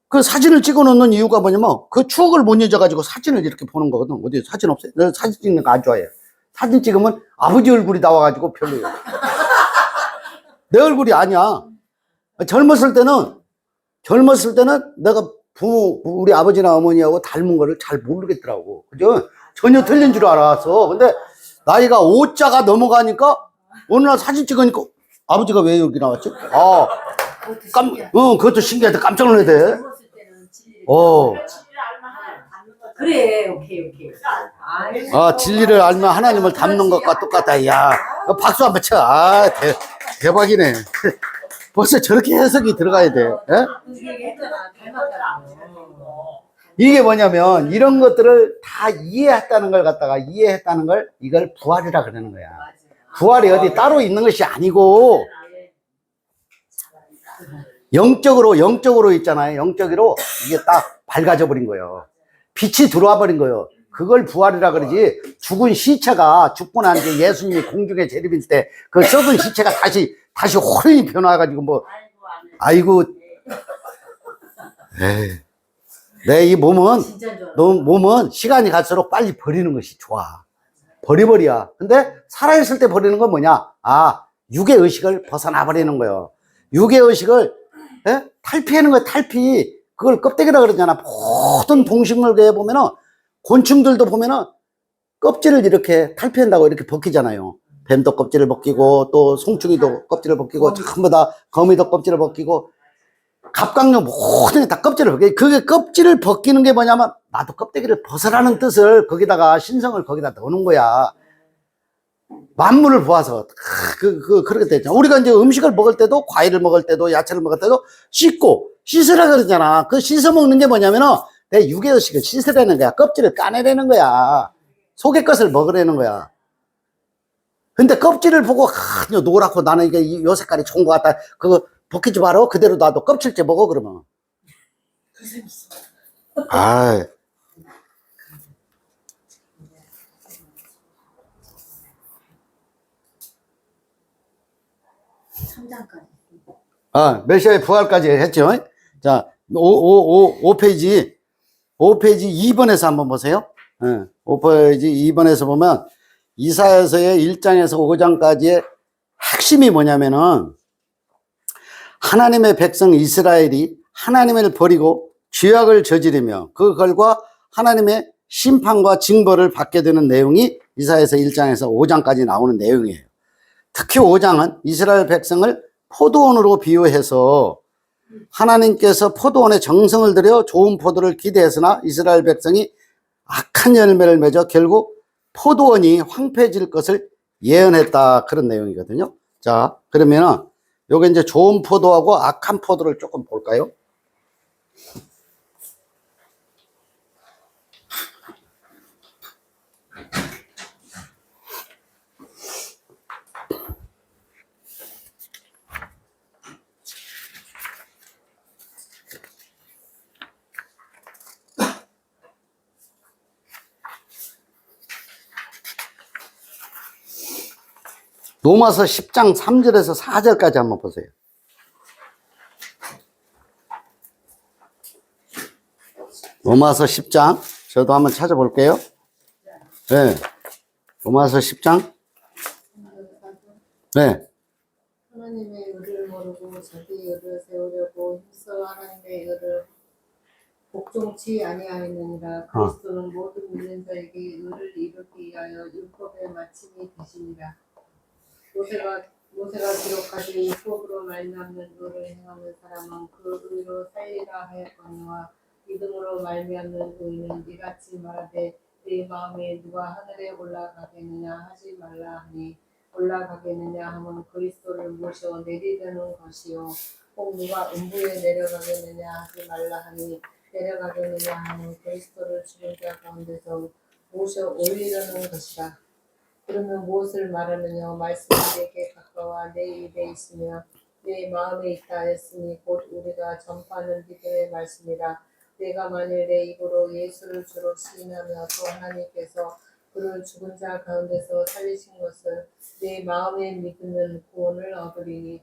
그 사진을 찍어 놓는 이유가 뭐냐면 그 추억을 못 잊어가지고 사진을 이렇게 보는 거거든. 어디 사진 없어요? 내가 사진 찍는 거 안 좋아해. 사진 찍으면 아버지 얼굴이 나와가지고 별로예요. 내 얼굴이 아니야. 젊었을 때는 내가 우리 아버지나 어머니하고 닮은 거를 잘 모르겠더라고. 그죠? 전혀 틀린 줄 알았어. 근데 나이가 5자가 넘어가니까 어느 날 사진 찍으니까 아버지가 왜 여기 나왔지? 아, 그것도 신기하다. 깜짝 놀라야 돼. 그래, 오케이. 아, 진리를 알면 하나님을 닮는 것과 똑같다. 야, 박수 한번 쳐. 아, 대박이네. 벌써 저렇게 해석이 들어가야 돼. 예? 그 얘기 했잖아. 닮았다고. 이게 뭐냐면 이런 것들을 다 이해했다는 걸 갖다가 이걸 부활이라 그러는 거야. 부활이 어디 따로 있는 것이 아니고 영적으로 있잖아요. 영적으로 이게 딱 밝아져 버린 거예요. 빛이 들어와 버린 거예요. 그걸 부활이라 그러지. 죽은 시체가 죽고 난 뒤에 예수님이 공중에 재림일 때 그 썩은 시체가 다시 호련히 변화해가지고 뭐 아이고 내 이 몸은 시간이 갈수록 빨리 버리는 것이 좋아. 버리버리야. 근데 살아있을 때 버리는 건 뭐냐? 아, 육의 의식을 벗어나 버리는 거예요. 육의 의식을 탈피하는 거야. 탈피. 그걸 껍데기라 그러잖아. 모든 동식물계에 보면은 곤충들도 보면은 껍질을 이렇게 탈피한다고 이렇게 벗기잖아요. 뱀도 껍질을 벗기고 또 송충이도 껍질을 벗기고 전부 다 거미도 껍질을 벗기고 갑각류 모든 게 다 껍질을 벗기고 그게 껍질을 벗기는 게 뭐냐면 나도 껍데기를 벗으라는 뜻을 거기다가 신성을 거기다 넣는 거야. 만물을 보아서 그렇게 됐잖아. 우리가 이제 음식을 먹을 때도 과일을 먹을 때도 야채를 먹을 때도 씻으라 그러잖아. 그 씻어 먹는 게 뭐냐면은 내 육의 의식을 씻으라는 거야. 껍질을 까내라는 거야. 속의 것을 먹으라는 거야. 근데 껍질을 보고 노랗고 나는 이게 요 색깔이 좋은 것 같다. 그거 벗기지 마라. 그대로 놔도 껍질째 먹어 그러면. 아. 메시아의 부활까지 했죠. 자, 5페이지 2번에서 한번 보세요. 5페이지 2번에서 보면 이사야서의 1장에서 5장까지의 핵심이 뭐냐면은 하나님의 백성 이스라엘이 하나님을 버리고 죄악을 저지르며 그 결과 하나님의 심판과 징벌을 받게 되는 내용이 이사야서 1장에서 5장까지 나오는 내용이에요. 특히 5장은 이스라엘 백성을 포도원으로 비유해서 하나님께서 포도원에 정성을 들여 좋은 포도를 기대했으나 이스라엘 백성이 악한 열매를 맺어 결국 포도원이 황폐해질 것을 예언했다. 그런 내용이거든요. 자, 그러면은 요게 이제 좋은 포도하고 악한 포도를 조금 볼까요? 로마서 10장 3절에서 4절까지 한번 보세요. 로마서 10장 저도 한번 찾아볼게요. 네. 로마서 10장 네. 하나님의 의를 모르고 자기의 의를 세우려고 힘써 하나님의 의를 복종치 아니하였느니라. 그리스도는 모든 믿는 자에게 의를 이루기 위하여 율법의 마침이 되시니라. 모세가 기록하되 율법으로 말미암는 의를 행하는 사람은 그 의로 살리라 하였거니와 믿음으로 말미암는 의는 이같이 말하되 내 마음에 누가 하늘에 올라가겠느냐 하지 말라 하니 올라가겠느냐 하면 그리스도를 모셔 내리려는 것이요 혹 누가 음부에 내려가겠느냐 하지 말라 하니 내려가겠느냐 하면 그리스도를 죽은 자 가운데서 모셔 올리려는 것이라. 그러면 무엇을 말하느냐 말씀이 내게 가까워 내 입에 있으며 내 마음에 있다 했으니 곧 우리가 전파하는 믿음의 말씀이라. 내가 만일 내 입으로 예수를 주로 시인하며 또 하나님께서 그를 죽은 자 가운데서 살리신 것을 내 마음에 믿으면 구원을 얻으리니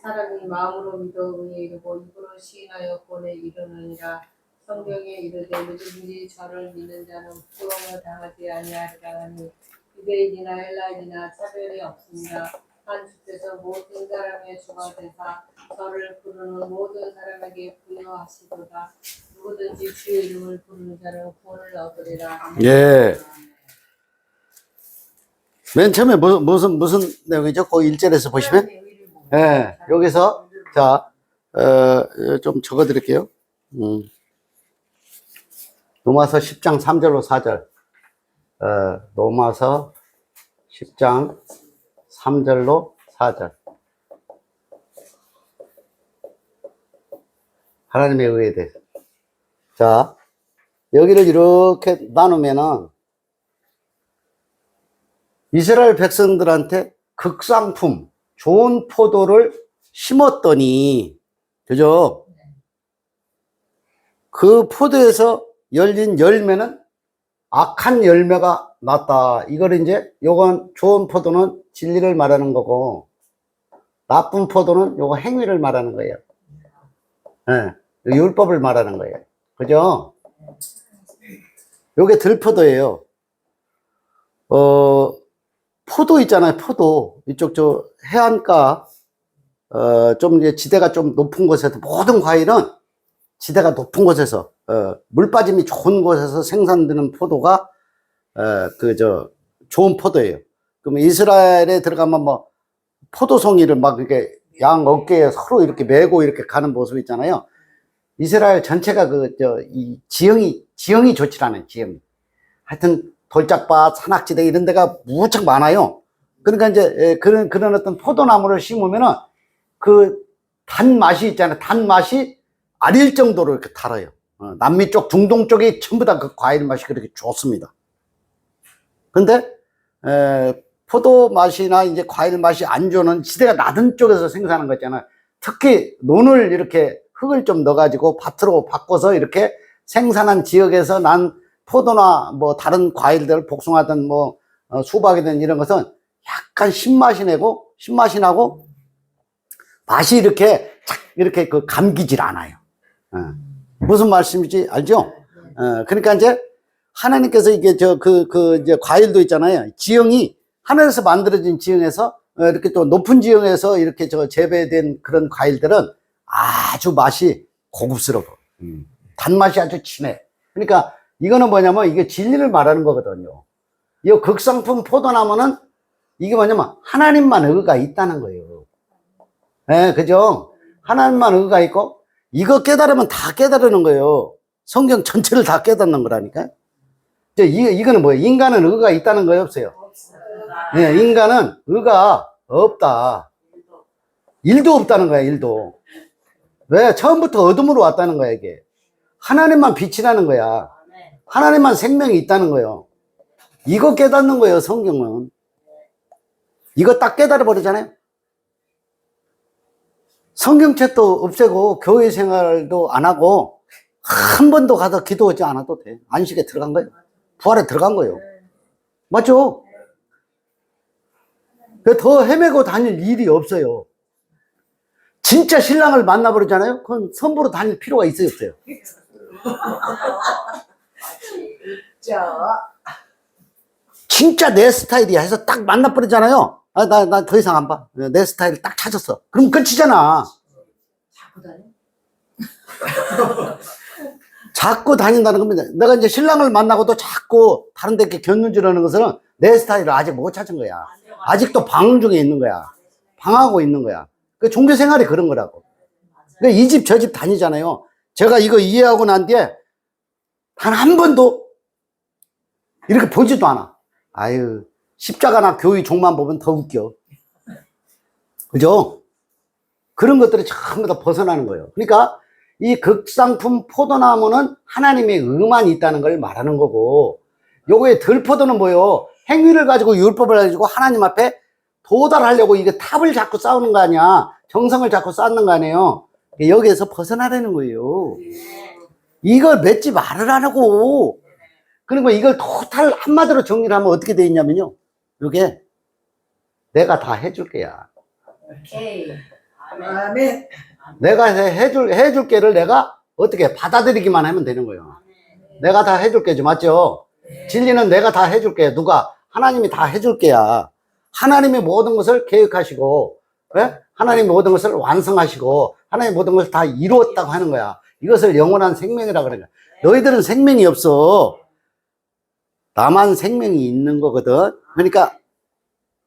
사람이 마음으로 믿어 의에 이르고 입으로 시인하여 구원에 이르느니라. 성경에 이르되 누구든지 저를 믿는 자는 부끄러움을 당하지 아니하리라 하니 유대인이나 헬라인이나 차별이 없습니다. 한 주께서 모든 사람의 주가 되사 저를 부르는 모든 사람에게 부여하시도다. 누구든지 주의 이름을 부르는 자는 구원을 얻으리라. 예. 맨 처음에 무슨 내용이죠? 그 1절에서 보시면 예, 여기서 자, 좀 적어 드릴게요. 로마서 10장 3절로 4절. 로마서 10장 3절로 4절. 하나님의 의에 대해서. 자, 여기를 이렇게 나누면은 이스라엘 백성들한테 극상품, 좋은 포도를 심었더니, 그죠? 그 포도에서 열린 열매는 악한 열매가 났다. 이걸 이제, 요건 좋은 포도는 진리를 말하는 거고, 나쁜 포도는 요거 행위를 말하는 거예요. 예, 네, 율법을 말하는 거예요. 그죠? 요게 들포도예요. 포도 있잖아요, 포도. 이쪽 저 해안가, 좀 이제 지대가 좀 높은 곳에서, 모든 과일은 지대가 높은 곳에서, 물 빠짐이 좋은 곳에서 생산되는 포도가, 좋은 포도예요. 그러면 이스라엘에 들어가면 뭐, 포도송이를 막 이렇게 양 어깨에 서로 이렇게 메고 이렇게 가는 모습 있잖아요. 이스라엘 전체가 이 지형이 좋지 않아요, 지형이. 하여튼, 돌짝밭, 산악지대 이런 데가 무척 많아요. 그러니까 이제, 그런 어떤 포도나무를 심으면은 그 단맛이 있잖아요. 단맛이 아릴 정도로 이렇게 달아요. 남미 쪽, 중동 쪽이 전부 다 그 과일 맛이 그렇게 좋습니다. 근데, 포도 맛이나 이제 과일 맛이 안 좋은 지대가 낮은 쪽에서 생산한 거 있잖아요. 특히 논을 이렇게 흙을 좀 넣어가지고 밭으로 바꿔서 이렇게 생산한 지역에서 난 포도나 뭐 다른 과일들, 복숭아든 뭐 수박이든 이런 것은 약간 신맛이 나고 맛이 이렇게 그 감기질 않아요. 무슨 말씀인지 알죠? 그러니까 이제 하나님께서 이게 이제 과일도 있잖아요. 지형이 하늘에서 만들어진 지형에서 이렇게 또 높은 지형에서 이렇게 재배된 그런 과일들은 아주 맛이 고급스러워. 단맛이 아주 진해. 그러니까 이거는 뭐냐면 이게 진리를 말하는 거거든요. 이 극상품 포도나무는 이게 뭐냐면 하나님만 의가 있다는 거예요. 네, 그죠? 하나님만 의가 있고 이거 깨달으면 다 깨달으는 거예요. 성경 전체를 다 깨닫는 거라니까. 이거는 뭐예요? 인간은 의가 있다는 거예요, 없어요? 네, 인간은 의가 없다. 일도 없다는 거야, 일도. 왜? 처음부터 어둠으로 왔다는 거야, 이게. 하나님만 빛이라는 거야. 하나님만 생명이 있다는 거예요. 이거 깨닫는 거예요, 성경은. 이거 딱 깨달아 버리잖아요. 성경책도 없애고 교회 생활도 안 하고 한 번도 가서 기도하지 않아도 돼. 안식에 들어간 거예요. 부활에 들어간 거예요. 맞죠? 더 헤매고 다닐 일이 없어요. 진짜 신랑을 만나버리잖아요. 그건 선보러 다닐 필요가 있어요, 없어요? 진짜 내 스타일이야 해서 딱 만나버리잖아요. 나 더 이상 안 봐. 내 스타일 딱 찾았어. 그럼 끝이잖아. 자꾸 다녀? 자꾸 다닌다는 겁니다. 내가 이제 신랑을 만나고도 자꾸 다른 데 이렇게 견눈질하는 것은 내 스타일을 아직 못 찾은 거야. 아직도 방 중에 있는 거야. 방하고 있는 거야. 그 종교 생활이 그런 거라고. 이 집 저 집 다니잖아요. 제가 이거 이해하고 난 뒤에 단 한 번도 이렇게 보지도 않아. 아유, 십자가나 교회 종만 보면 더 웃겨. 그죠? 그런 것들이 전부 다 벗어나는 거예요. 그러니까 이 극상품 포도나무는 하나님의 의만이 있다는 걸 말하는 거고, 요거의 들포도는 뭐예요? 행위를 가지고 율법을 가지고 하나님 앞에 도달하려고 이게 탑을 자꾸 쌓는 거 아니야. 정성을 자꾸 쌓는 거 아니에요. 여기에서 벗어나라는 거예요. 이걸 맺지 말으라고. 그리고 이걸 토탈 한마디로 정리를 하면 어떻게 돼 있냐면요. 요게 내가 다 해줄 게야. 오케이. 아멘. 아멘. 내가 해줄 게를 내가 어떻게 받아들이기만 하면 되는 거예요. 내가 다 해줄 게죠. 맞죠? 진리는 내가 다 해줄 게. 누가? 하나님이 다 해줄 게야. 하나님이 모든 것을 계획하시고, 예? 하나님이 모든 것을 완성하시고, 하나님이 모든 것을 다 이루었다고 하는 거야. 이것을 영원한 생명이라고 그러는 거야. 너희들은 생명이 없어. 나만 생명이 있는 거거든. 그러니까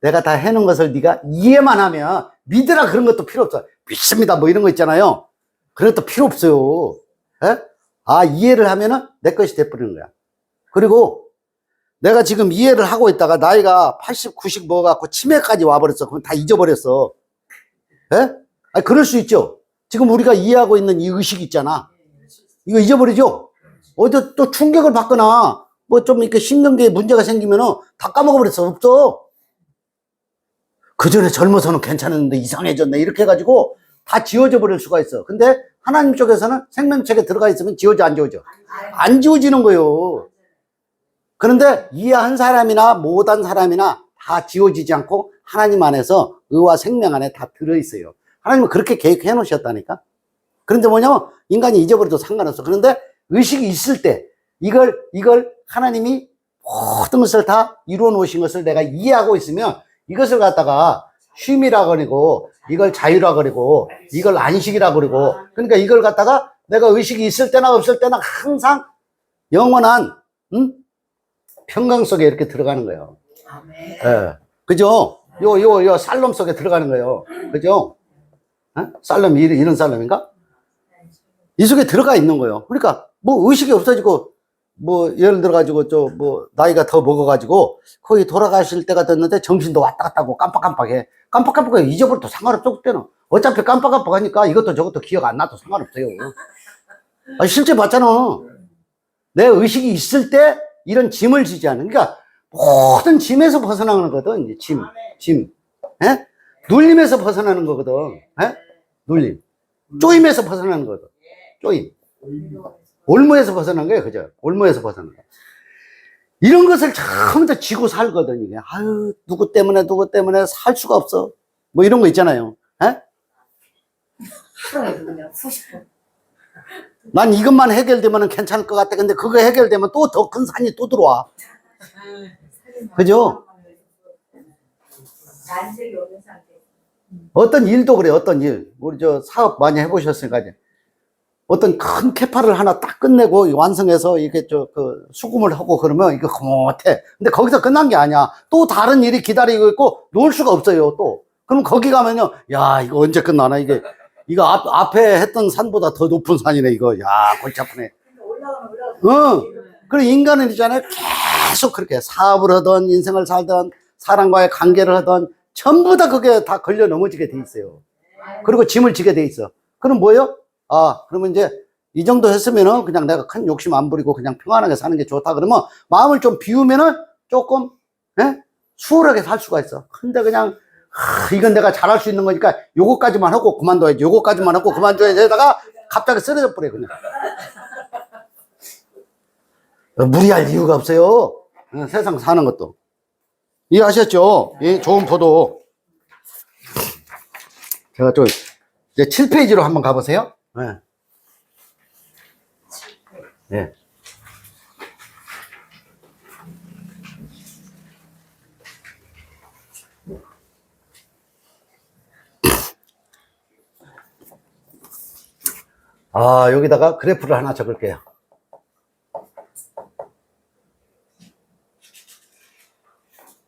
내가 다 해놓은 것을 네가 이해만 하면 믿으라 그런 것도 필요 없어. 믿습니다 뭐 이런 거 있잖아요. 그런 것도 필요 없어요. 예? 아, 이해를 하면은 내 것이 돼버리는 거야. 그리고 내가 지금 이해를 하고 있다가 나이가 80, 90 먹어갖고 치매까지 와버렸어. 그럼 다 잊어버렸어. 예? 아니, 그럴 수 있죠. 지금 우리가 이해하고 있는 이 의식 있잖아. 이거 잊어버리죠? 어디 또 충격을 받거나 뭐 좀 이렇게 신경계에 문제가 생기면은 다 까먹어버렸어. 없어. 그 전에 젊어서는 괜찮았는데 이상해졌네. 이렇게 해가지고 다 지워져 버릴 수가 있어. 근데 하나님 쪽에서는 생명책에 들어가 있으면 지워져, 안 지워져? 안 지워지는 거예요. 그런데 이해한 사람이나 못한 사람이나 다 지워지지 않고 하나님 안에서 의와 생명 안에 다 들어있어요. 하나님은 그렇게 계획해 놓으셨다니까. 그런데 뭐냐면 인간이 잊어버려도 상관없어. 그런데 의식이 있을 때 이걸 하나님이 모든 것을 다 이루어 놓으신 것을 내가 이해하고 있으면 이것을 갖다가 쉼이라 그러고 이걸 자유라 그러고 이걸 안식이라 그러고, 그러니까 이걸 갖다가 내가 의식이 있을 때나 없을 때나 항상 영원한 평강 속에 이렇게 들어가는 거예요. 예. 그죠? 요 살롬 속에 들어가는 거예요. 그죠? 어? 살롬 이런 살롬인가? 이 속에 들어가 있는 거예요. 그러니까 뭐 의식이 없어지고 뭐 예를 들어 가지고 뭐 나이가 더 먹어 가지고 거의 돌아가실 때가 됐는데 정신도 왔다 갔다 하고 깜빡깜빡해. 깜빡깜빡해. 잊어버려도 상관없어. 그때는 어차피 깜빡깜빡하니까 이것도 저것도 기억 안 나도 상관없어요. 아, 실제 봤잖아. 내 의식이 있을 때 이런 짐을 지지 않는. 그러니까 모든 짐에서 벗어나는 거거든. 이제 짐. 예? 눌림에서 벗어나는 거거든. 예? 눌림. 쪼임에서 벗어나는 거거든. 쪼임. 올무에서 벗어난 거예요. 그죠? 올무에서 벗어난 거예요. 이런 것을 처음부터 지고 살거든, 이게. 아유, 누구 때문에 살 수가 없어. 뭐 이런 거 있잖아요. 에? 하루에도 그냥 수십 번. 난 이것만 해결되면 괜찮을 것 같아. 근데 그거 해결되면 또 더 큰 산이 또 들어와. 그죠? 안색이 없는 상태. 어떤 일도 그래, 어떤 일. 우리 사업 많이 해보셨으니까 이제. 어떤 큰 캐파를 하나 딱 끝내고 완성해서 이렇게 수금을 하고 그러면 이거 못해. 근데 거기서 끝난 게 아니야. 또 다른 일이 기다리고 있고 놓을 수가 없어요, 또. 그럼 거기 가면요. 야, 이거 언제 끝나나? 이거 앞에 했던 산보다 더 높은 산이네, 이거. 야, 골치 아프네. 그리고 인간은 있잖아요. 계속 그렇게 사업을 하던, 인생을 살던, 사람과의 관계를 하던, 전부 다 그게 다 걸려 넘어지게 돼 있어요. 그리고 짐을 지게 돼 있어. 그럼 뭐예요? 아, 그러면 이제 이 정도 했으면은 그냥 내가 큰 욕심 안 부리고 그냥 평안하게 사는 게 좋다. 그러면 마음을 좀 비우면은 조금, 수월하게 살 수가 있어. 근데 그냥, 이건 내가 잘할 수 있는 거니까 요거까지만 하고 그만둬야지. 요거까지만 하고 그만둬야지. 하다가 갑자기 쓰러져 버려, 그냥. 무리할 이유가 없어요. 세상 사는 것도. 이해하셨죠? 예, 좋은 포도. 제가 이제 7페이지로 한번 가보세요. 네. 네. 여기다가 그래프를 하나 적을게요.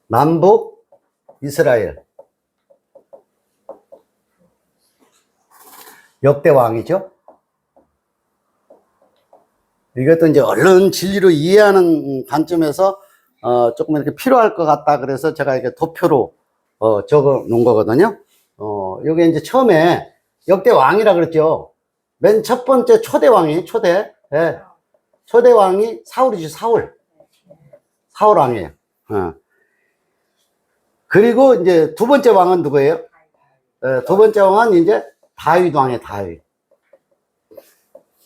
남북 이스라엘. 역대 왕이죠. 이것도 이제 얼른 진리로 이해하는 관점에서 조금 이렇게 필요할 것 같다. 그래서 제가 이렇게 도표로 적어 놓은 거거든요. 요게 이제 처음에 역대 왕이라 그랬죠. 맨 첫 번째 초대 왕이 예. 초대 왕이 사울이죠. 사울 왕이에요. 그리고 이제 두 번째 왕은 누구예요? 두 번째 왕은 이제 다윗 왕이에요. 다윗.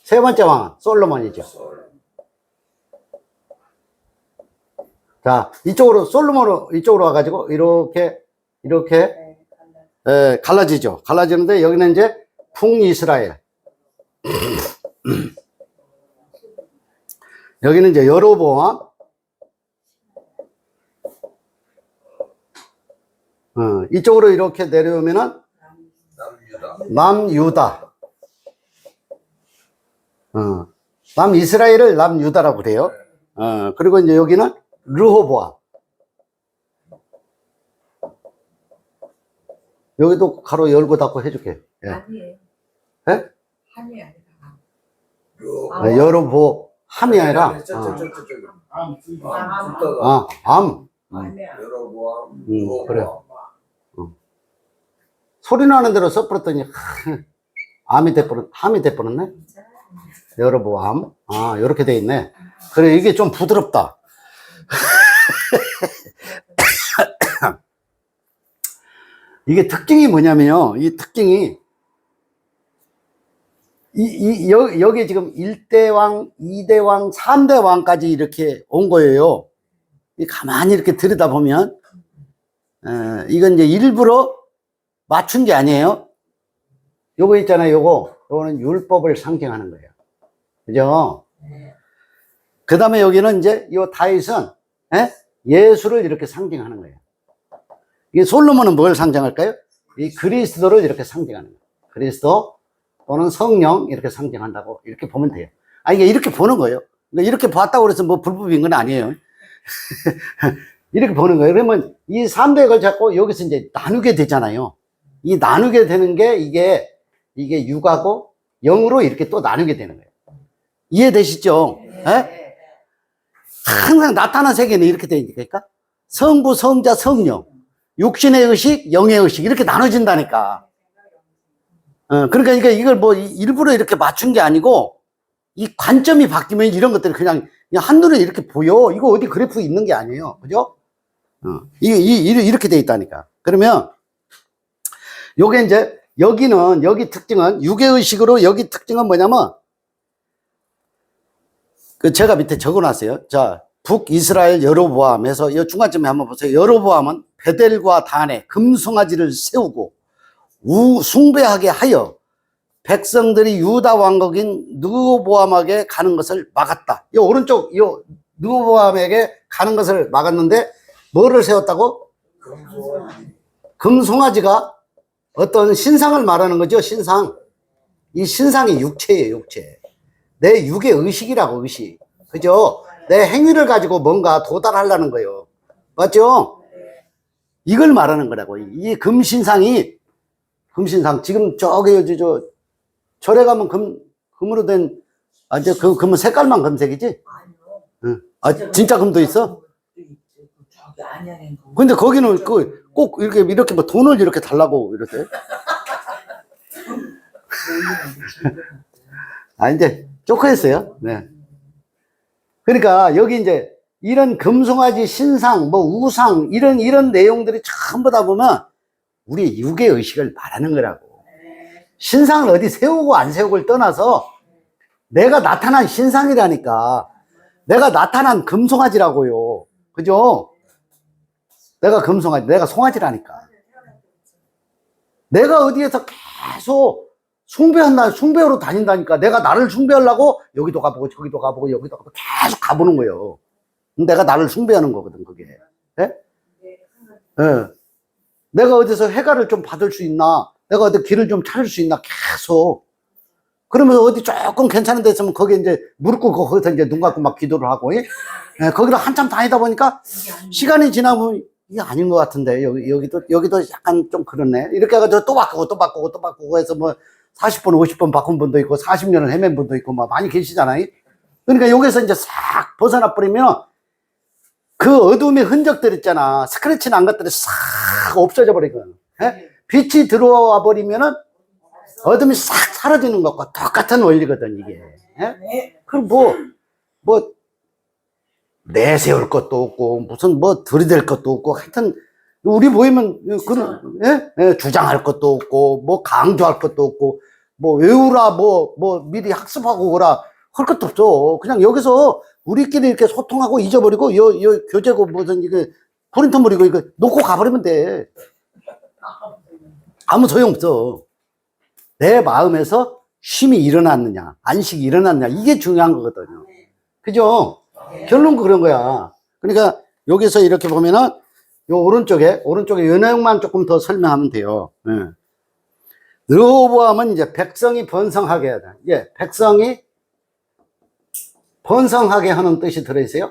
세 번째 왕은 솔로몬이죠. 자, 이쪽으로 와가지고 이렇게 갈라지죠. 갈라지는데 여기는 이제 북이스라엘. 여기는 이제 여로보암. 이쪽으로 이렇게 내려오면은 남유다. 남이스라엘을 남유다라고 그래요. 그리고 이제 여기는 르호보암. 여기도 가로 열고 닫고 해줄게. 예. 아니에요. 예? 함이 아니라 여로보암이 아니라 암. 아니야. 여로보암, 그래. 소리 나는 대로 써버렸더니 함이 돼버렸네. 여로보암. 요렇게 돼 있네. 그래, 이게 좀 부드럽다. 이게 특징이 뭐냐면요. 이 특징이 여기 지금 1대 왕, 2대 왕, 3대 왕까지 이렇게 온 거예요. 가만히 이렇게 들여다보면 이건 이제 일부러 맞춘 게 아니에요. 요거 있잖아요. 요거는 율법을 상징하는 거예요. 그죠? 그 다음에 여기는 이제 요 다윗은 예수를 이렇게 상징하는 거예요. 이 솔로몬은 뭘 상징할까요? 이 그리스도를 이렇게 상징하는 거예요. 그리스도 또는 성령 이렇게 상징한다고 이렇게 보면 돼요. 이게 이렇게 보는 거예요. 이렇게 봤다고 그래서 뭐 불법인 건 아니에요. 이렇게 보는 거예요. 그러면 이 3대를 잡고 여기서 이제 나누게 되잖아요. 이 나누게 되는 게 이게 육하고 영으로 이렇게 또 나누게 되는 거예요. 이해되시죠? 네. 항상 나타난 세계는 이렇게 되니까 성부, 성자, 성령, 육신의 의식, 영의 의식 이렇게 나눠진다니까. 그러니까 이걸 뭐 일부러 이렇게 맞춘 게 아니고 이 관점이 바뀌면 이런 것들이 그냥 한눈에 이렇게 보여. 이거 어디 그래프 있는 게 아니에요. 그죠? 이렇게 돼 있다니까. 그러면 요게 이제 여기 특징은 육의식으로 여기 특징은 뭐냐면 제가 밑에 적어 놨어요. 자, 북이스라엘 여로보암에서 이 중간쯤에 한번 보세요. 여로보암은 베델과 단에 금송아지를 세우고 숭배하게 하여 백성들이 유다 왕국인 르호보암에게 가는 것을 막았다. 이 오른쪽 르호보암에게 가는 것을 막았는데 뭐를 세웠다고? 금송아지가 어떤 신상을 말하는 거죠. 신상. 이 신상이 육체예요. 육체. 내 육의 의식이라고. 의식. 그죠? 내 행위를 가지고 뭔가 도달하려는 거예요. 맞죠? 이걸 말하는 거라고. 이 금신상 지금 저기 절에 가면 금으로 된 금은 색깔만 금색이지? 응. 진짜 금도 있어? 저기 안양에 근데 거기는 꼭 이렇게 뭐 돈을 이렇게 달라고 이러대. 이제 쪼크했어요. 네. 그러니까 여기 이제 이런 금송아지 신상, 뭐 우상 이런 내용들이 전부 다 보면 우리 육의 의식을 말하는 거라고. 신상을 어디 세우고 안 세우고를 떠나서 내가 나타난 신상이라니까. 내가 나타난 금송아지라고요. 그죠? 내가 금송아지, 내가 송아지라니까. 내가 어디에서 계속 숭배로 다닌다니까. 내가 나를 숭배하려고 여기도 가보고 저기도 가보고 여기도 가보고 계속 가보는 거예요. 내가 나를 숭배하는 거거든, 그게. 예? 예. 내가 어디서 해가를 좀 받을 수 있나? 내가 어디 길을 좀 찾을 수 있나? 계속. 그러면서 어디 조금 괜찮은 데 있으면 거기 이제 무릎 꿇고 거기서 이제 눈 감고 막 기도를 하고, 예? 예, 거기를 한참 다니다 보니까 시간이 지나면 이게 아닌 것 같은데, 여기도 약간 좀 그렇네. 이렇게 해가지고 또 바꾸고 해서 뭐 40번, 50번 바꾼 분도 있고 40년을 헤맨 분도 있고 막 많이 계시잖아요. 그러니까 여기서 이제 싹 벗어나 버리면 그 어둠의 흔적들 있잖아. 스크래치 난 것들이 싹 없어져 버리거든. 예? 빛이 들어와 버리면은 어둠이 싹 사라지는 것과 똑같은 원리거든, 이게. 예? 그럼 뭐, 내세울 것도 없고, 무슨 들이댈 것도 없고, 하여튼, 우리 모이면, 예? 예, 주장할 것도 없고, 뭐 강조할 것도 없고, 뭐 외우라, 미리 학습하고 오라, 할 것도 없어. 그냥 여기서 우리끼리 이렇게 소통하고 잊어버리고, 교재고 무슨 이거, 프린터물이고 이거 놓고 가버리면 돼. 아무 소용없어. 내 마음에서 쉼이 일어났느냐, 안식이 일어났느냐, 이게 중요한 거거든요. 그죠? 결론은 그런 거야. 그러니까 여기서 이렇게 보면은 요 오른쪽에 요 내용만 조금 더 설명하면 돼요. 예. 르호보암은 이제 백성이 번성하게 해야 돼. 예, 백성이 번성하게 하는 뜻이 들어있어요.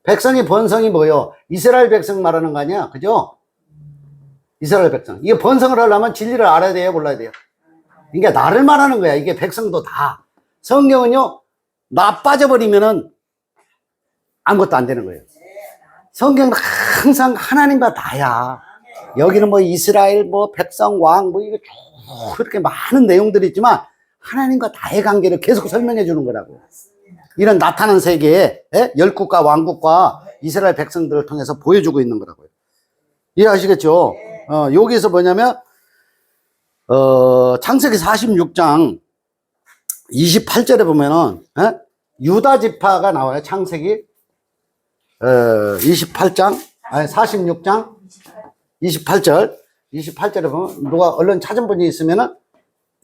백성이 번성이 뭐요? 이스라엘 백성 말하는 거 아니야? 그죠? 이스라엘 백성. 이게 번성을 하려면 진리를 알아야 돼요? 몰라야 돼요? 그러니까 나를 말하는 거야. 이게 백성도 다. 성경은요, 나 빠져버리면은 아무것도 안 되는 거예요. 성경은 항상 하나님과 나야. 여기는 뭐 이스라엘, 뭐 백성, 왕, 뭐 이거 쭉 그렇게 많은 내용들이 있지만 하나님과 나의 관계를 계속 설명해 주는 거라고. 이런 나타난 세계에 열국과 왕국과 이스라엘 백성들을 통해서 보여주고 있는 거라고요. 이해하시겠죠? 여기서 뭐냐면 창세기 46장 28절에 보면은 유다 지파가 나와요. 창세기 28장 아니 46장 28절에 보면 누가 얼른 찾은 분이 있으면은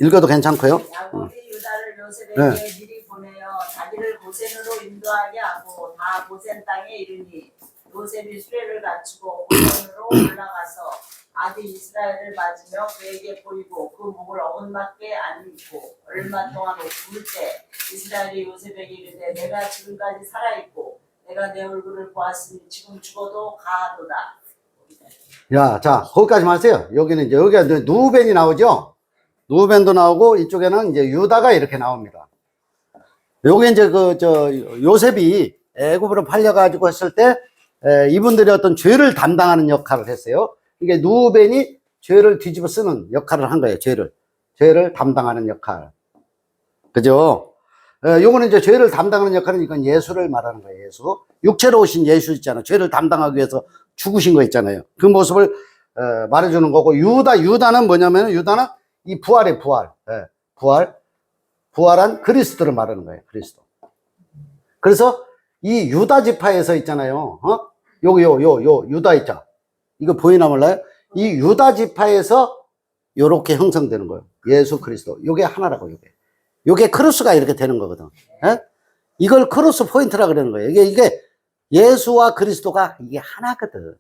읽어도 괜찮고요. 야곱이 유다를 요셉에게 미리 보내어 자기를 고센으로 인도하게 하고 다 고센 땅에 이르니 요셉이 수레를 갖추고 고센으로 올라가서 아들 이스라엘을 맞으며 그에게 보이고 그 목을 어긋맞게 안고 얼마 동안 울을 때 이스라엘이 요셉에게 이르되 내가 지금까지 살아있고 내가 내 얼굴을 보았으니 지금 죽어도 가하도다. 야, 자, 거기까지만 하세요. 여기는 이제 여기가 누벤이 나오죠? 누벤도 나오고 이쪽에는 이제 유다가 이렇게 나옵니다. 요게 이제 요셉이 애굽으로 팔려가지고 했을 때 이분들이 어떤 죄를 담당하는 역할을 했어요. 이게 누벤이 죄를 뒤집어 쓰는 역할을 한 거예요. 죄를 담당하는 역할. 그죠? 요거는 이제 죄를 담당하는 역할은 이건 예수를 말하는 거예요. 예수. 육체로 오신 예수 있잖아요. 죄를 담당하기 위해서 죽으신 거 있잖아요. 그 모습을 말해주는 거고, 유다는 뭐냐면, 유다는 이 부활의 부활. 부활한 그리스도를 말하는 거예요. 그리스도. 그래서 이 유다 지파에서 있잖아요. 유다 있죠. 이거 보이나 몰라요? 이 유다 지파에서 요렇게 형성되는 거예요. 예수 그리스도. 요게 하나라고, 요게 크로스가 이렇게 되는 거거든. 이걸 크로스 포인트라 그러는 거예요. 이게 예수와 그리스도가 이게 하나거든.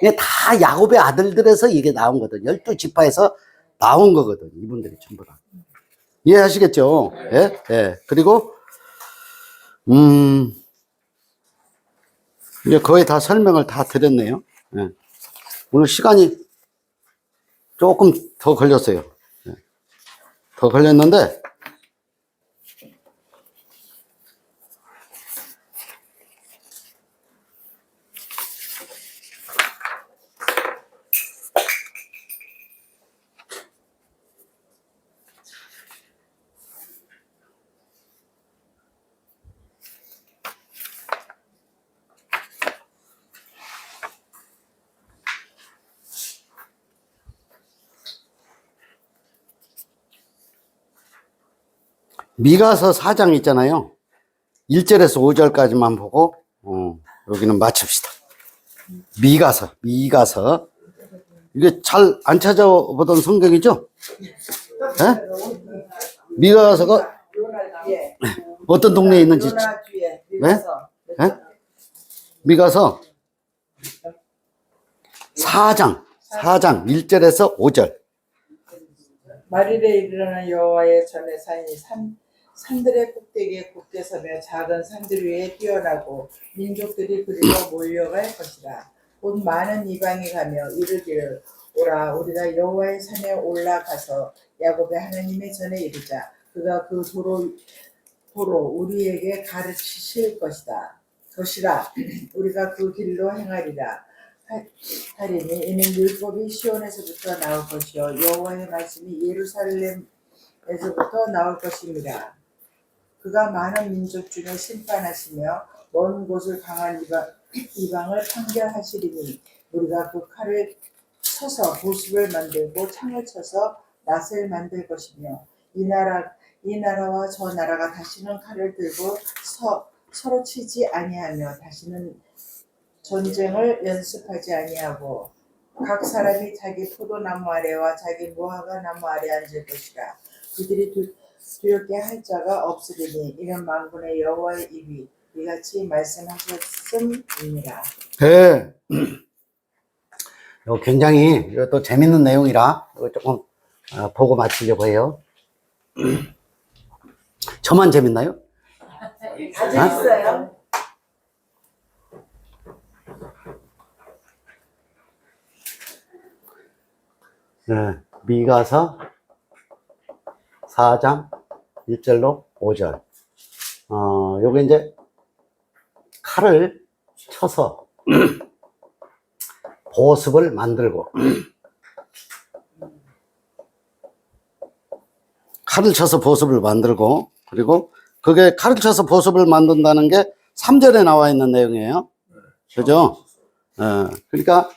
이게 다 야곱의 아들들에서 이게 나온 거거든. 12지파에서 나온 거거든. 이분들이 전부 다. 이해하시겠죠? 예? 예. 그리고, 이제 거의 다 설명을 다 드렸네요. 예. 오늘 시간이 조금 더 걸렸어요. 예. 더 걸렸는데, 미가서 4장 있잖아요. 1절에서 5절까지만 보고 여기는 마칩시다. 미가서 이게 잘 안 찾아보던 성경이죠? 네? 미가서가 어떤 동네에 있는지 네? 네? 미가서 4장 1절에서 5절 마릴에 이르러는 여호와의 전에 산이 산들의 꼭대기에 굳게 서며 작은 산들 위에 뛰어나고 민족들이 그리로 몰려갈 것이라. 곧 많은 이방이 가며 이르기를 오라 우리가 여호와의 산에 올라가서 야곱의 하나님의 전에 이르자. 그가 그 도로 우리에게 가르치실 것이라. 우리가 그 길로 행하리라. 하리니 이는 율법이 시온에서부터 나올 것이요 여호와의 말씀이 예루살렘에서부터 나올 것입니다. 그가 많은 민족 중에 심판하시며 먼 곳을 강한 이방을 판결하시리니 우리가 그 칼을 쳐서 보습을 만들고 창을 쳐서 낫을 만들 것이며 이 나라와 저 나라가 다시는 칼을 들고 서로 치지 아니하며 다시는 전쟁을 연습하지 아니하고 각 사람이 자기 포도나무 아래와 자기 무화과 나무 아래 앉을 것이라. 그들이 두렵게 할 자가 없으리니 이는 만군의 여호와의 입이 이같이 말씀하셨음이니라. 네. 굉장히 또 재밌는 내용이라 조금 보고 마치려고 해요. 저만 재밌나요? 다 재밌어요. 네, 미가서 4장 1절로 5절. 요게 이제 칼을 쳐서 보습을 만들고 칼을 쳐서 보습을 만들고 그리고 그게 칼을 쳐서 보습을 만든다는 게 3절에 나와 있는 내용이에요. 그죠? 그러니까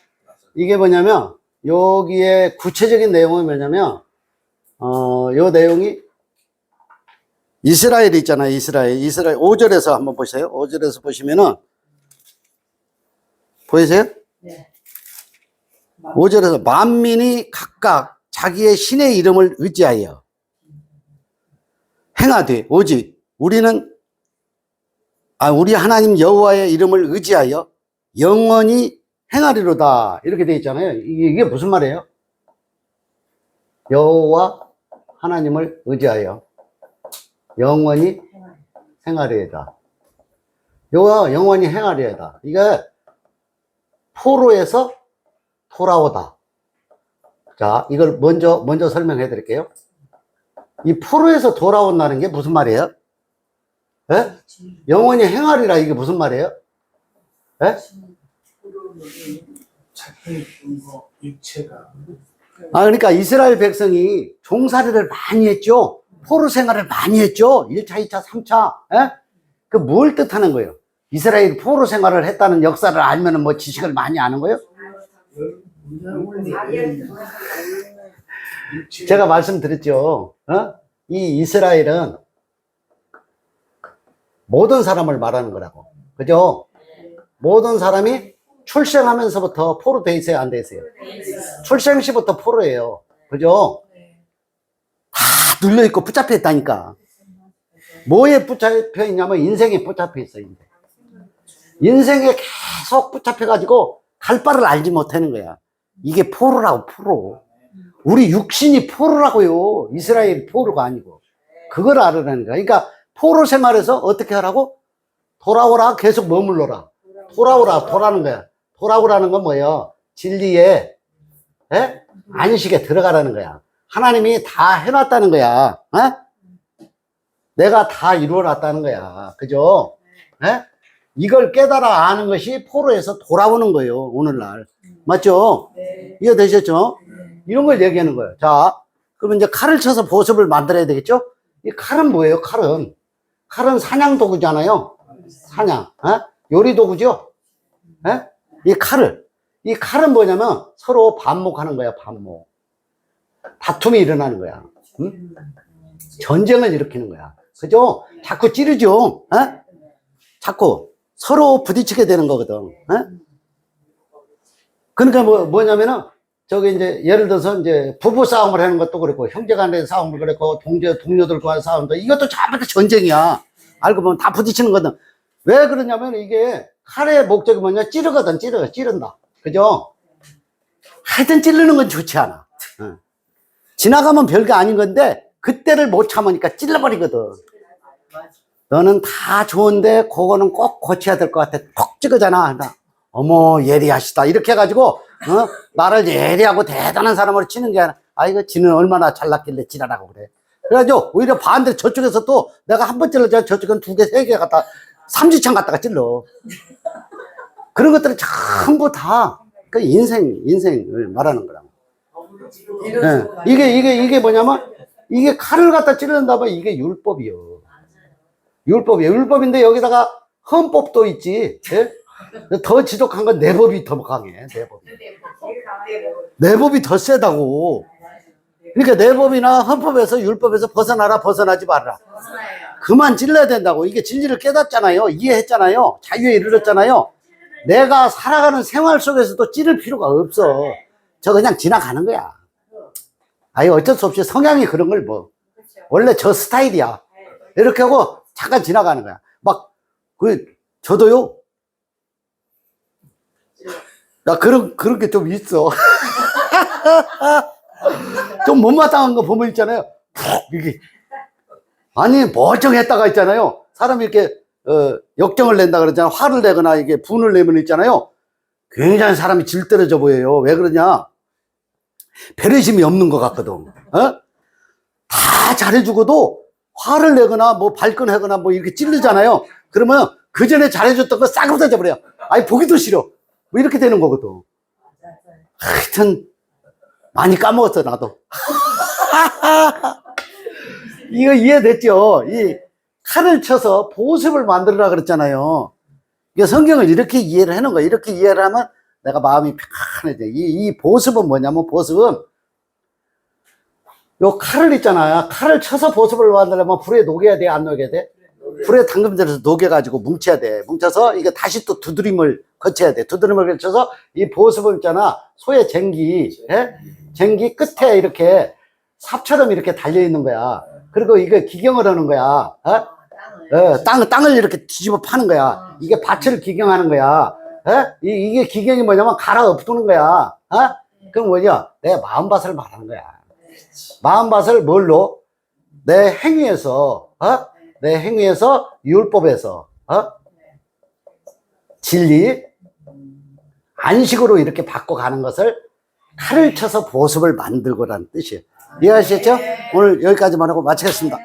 이게 뭐냐면 여기에 구체적인 내용은 뭐냐면 요 내용이 이스라엘 있잖아요. 이스라엘 5절에서 한번 보세요. 5절에서 보시면은 보이세요? 네. 5절에서 만민이 각각 자기의 신의 이름을 의지하여 행하되 오직 우리는 우리 하나님 여호와의 이름을 의지하여 영원히 행하리로다. 이렇게 되어 있잖아요. 이게 무슨 말이에요? 여호와 하나님을 의지하여 영원히 행하리이다. 여호와 영원히 행하리이다. 이게 포로에서 돌아오다. 자, 이걸 먼저 설명해 드릴게요. 이 포로에서 돌아온다는 게 무슨 말이에요? 예? 영원히 행하리라. 이게 무슨 말이에요? 예? 그러니까 이스라엘 백성이 종살이를 많이 했죠. 포로 생활을 많이 했죠. 1차, 2차, 3차. 예? 그 뭘 뜻하는 거예요? 이스라엘 포로 생활을 했다는 역사를 알면은 뭐 지식을 많이 아는 거예요? 제가 말씀드렸죠. 이 이스라엘은 모든 사람을 말하는 거라고. 그죠? 모든 사람이 출생하면서부터 포로 돼 있어요, 안 돼 있어요? 출생 시부터 포로예요. 그죠? 다 눌려있고 붙잡혀 있다니까. 뭐에 붙잡혀 있냐면 인생에 붙잡혀 있어요. 인생에 계속 붙잡혀가지고 갈 바를 알지 못하는 거야. 이게 포로라고, 포로. 우리 육신이 포로라고요. 이스라엘 포로가 아니고. 그걸 알으라는 거야. 그러니까 포로 생활에서 어떻게 하라고? 돌아오라, 계속 머물러라. 돌아오라, 돌아는 거야. 돌아오라는 건 뭐예요? 진리에, 안식에 들어가라는 거야. 하나님이 다 해놨다는 거야. 내가 다 이루어놨다는 거야. 그죠? 이걸 깨달아 아는 것이 포로에서 돌아오는 거예요. 오늘날. 맞죠? 네. 이해되셨죠? 이런 걸 얘기하는 거예요. 자, 그러면 이제 칼을 쳐서 보습을 만들어야 되겠죠? 이 칼은 뭐예요? 칼은 사냥 도구잖아요. 사냥. 요리 도구죠? 이 칼은 뭐냐면 서로 반목하는 거야, 반목. 다툼이 일어나는 거야. 응? 전쟁을 일으키는 거야. 그죠? 자꾸 찌르죠? 자꾸 서로 부딪히게 되는 거거든. 그러니까 뭐냐면은 저기 이제 예를 들어서 이제 부부 싸움을 하는 것도 그렇고 형제 간의 싸움을 그렇고 동료들과의 싸움도 이것도 전부 다 전쟁이야. 알고 보면 다 부딪히는 거든. 왜 그러냐면 이게 칼의 목적이 뭐냐? 찌른다. 그죠? 하여튼 찌르는 건 좋지 않아. 지나가면 별거 아닌 건데 그때를 못 참으니까 찔러버리거든. 너는 다 좋은데 그거는 꼭 고쳐야 될 것 같아. 톡 찍어잖아. 어머 예리하시다 이렇게 해가지고 나를 예리하고 대단한 사람으로 치는 게 아니라 이거 지는 얼마나 잘났길래 지랄하고 그래. 그래가지고 오히려 반대로 저쪽에서 또 내가 한 번 찔러줘 저쪽은 2개 3개 갖다 삼지창 갖다가 찔러. 그런 것들은 전부 다 그 인생을 말하는 거라고. 예. 이게 뭐냐면 이게 칼을 갖다 찌른다면 이게 율법이요. 율법인데 여기다가 헌법도 있지. 예? 더 지독한 건 내법이 더 강해. 내법이 더 세다고. 그러니까 내법이나 헌법에서 율법에서 벗어나라 벗어나지 말아라. 그만 찔러야 된다고. 이게 진리를 깨닫잖아요. 이해했잖아요. 자유에 이르렀잖아요. 내가 살아가는 생활 속에서도 찌를 필요가 없어. 저 그냥 지나가는 거야. 어쩔 수 없이 성향이 그런 걸 뭐. 원래 저 스타일이야. 이렇게 하고 잠깐 지나가는 거야. 저도요. 나 그런 게 좀 있어. 좀 못마땅한 거 보면 있잖아요. 이게. 아니, 멀쩡했다가 있잖아요. 사람이 이렇게, 역정을 낸다 그러잖아. 화를 내거나 이게 분을 내면 있잖아요. 굉장히 사람이 질떨어져 보여요. 왜 그러냐? 배려심이 없는 것 같거든. 다 잘해주고도 화를 내거나 뭐 발끈하거나 뭐 이렇게 찔르잖아요. 그러면 그 전에 잘해줬던 거 싹 없어져 버려. 보기도 싫어. 뭐 이렇게 되는 거거든. 하여튼, 많이 까먹었어, 나도. 이거 이해됐죠? 이 칼을 쳐서 보습을 만들으라 그랬잖아요. 이게 성경을 이렇게 이해를 하는 거야. 이렇게 이해를 하면 내가 마음이 편해져. 이 보습은 뭐냐면 보습은 요 칼을 있잖아요. 칼을 쳐서 보습을 만들려면 불에 녹여야 돼? 안 녹여야 돼? 불에 담금질해서 녹여가지고 뭉쳐야 돼. 뭉쳐서 이게 다시 또 두드림을 거쳐야 돼. 두드림을 거쳐서 이 보습을 있잖아. 소의 쟁기, 예? 쟁기 끝에 이렇게 삽처럼 이렇게 달려있는 거야. 그리고 이게 기경을 하는 거야. 땅을 이렇게 뒤집어 파는 거야. 이게 밭을 기경하는 거야. 이게 기경이 뭐냐면 갈아엎는 거야. 그럼 뭐냐? 내 마음밭을 말하는 거야. 마음밭을 뭘로? 내 행위에서, 내 행위에서, 율법에서, 진리, 안식으로 이렇게 바꿔가는 것을 칼을 쳐서 보습을 만들고라는 뜻이에요. 이해하셨죠? 오늘 여기까지만 하고 마치겠습니다.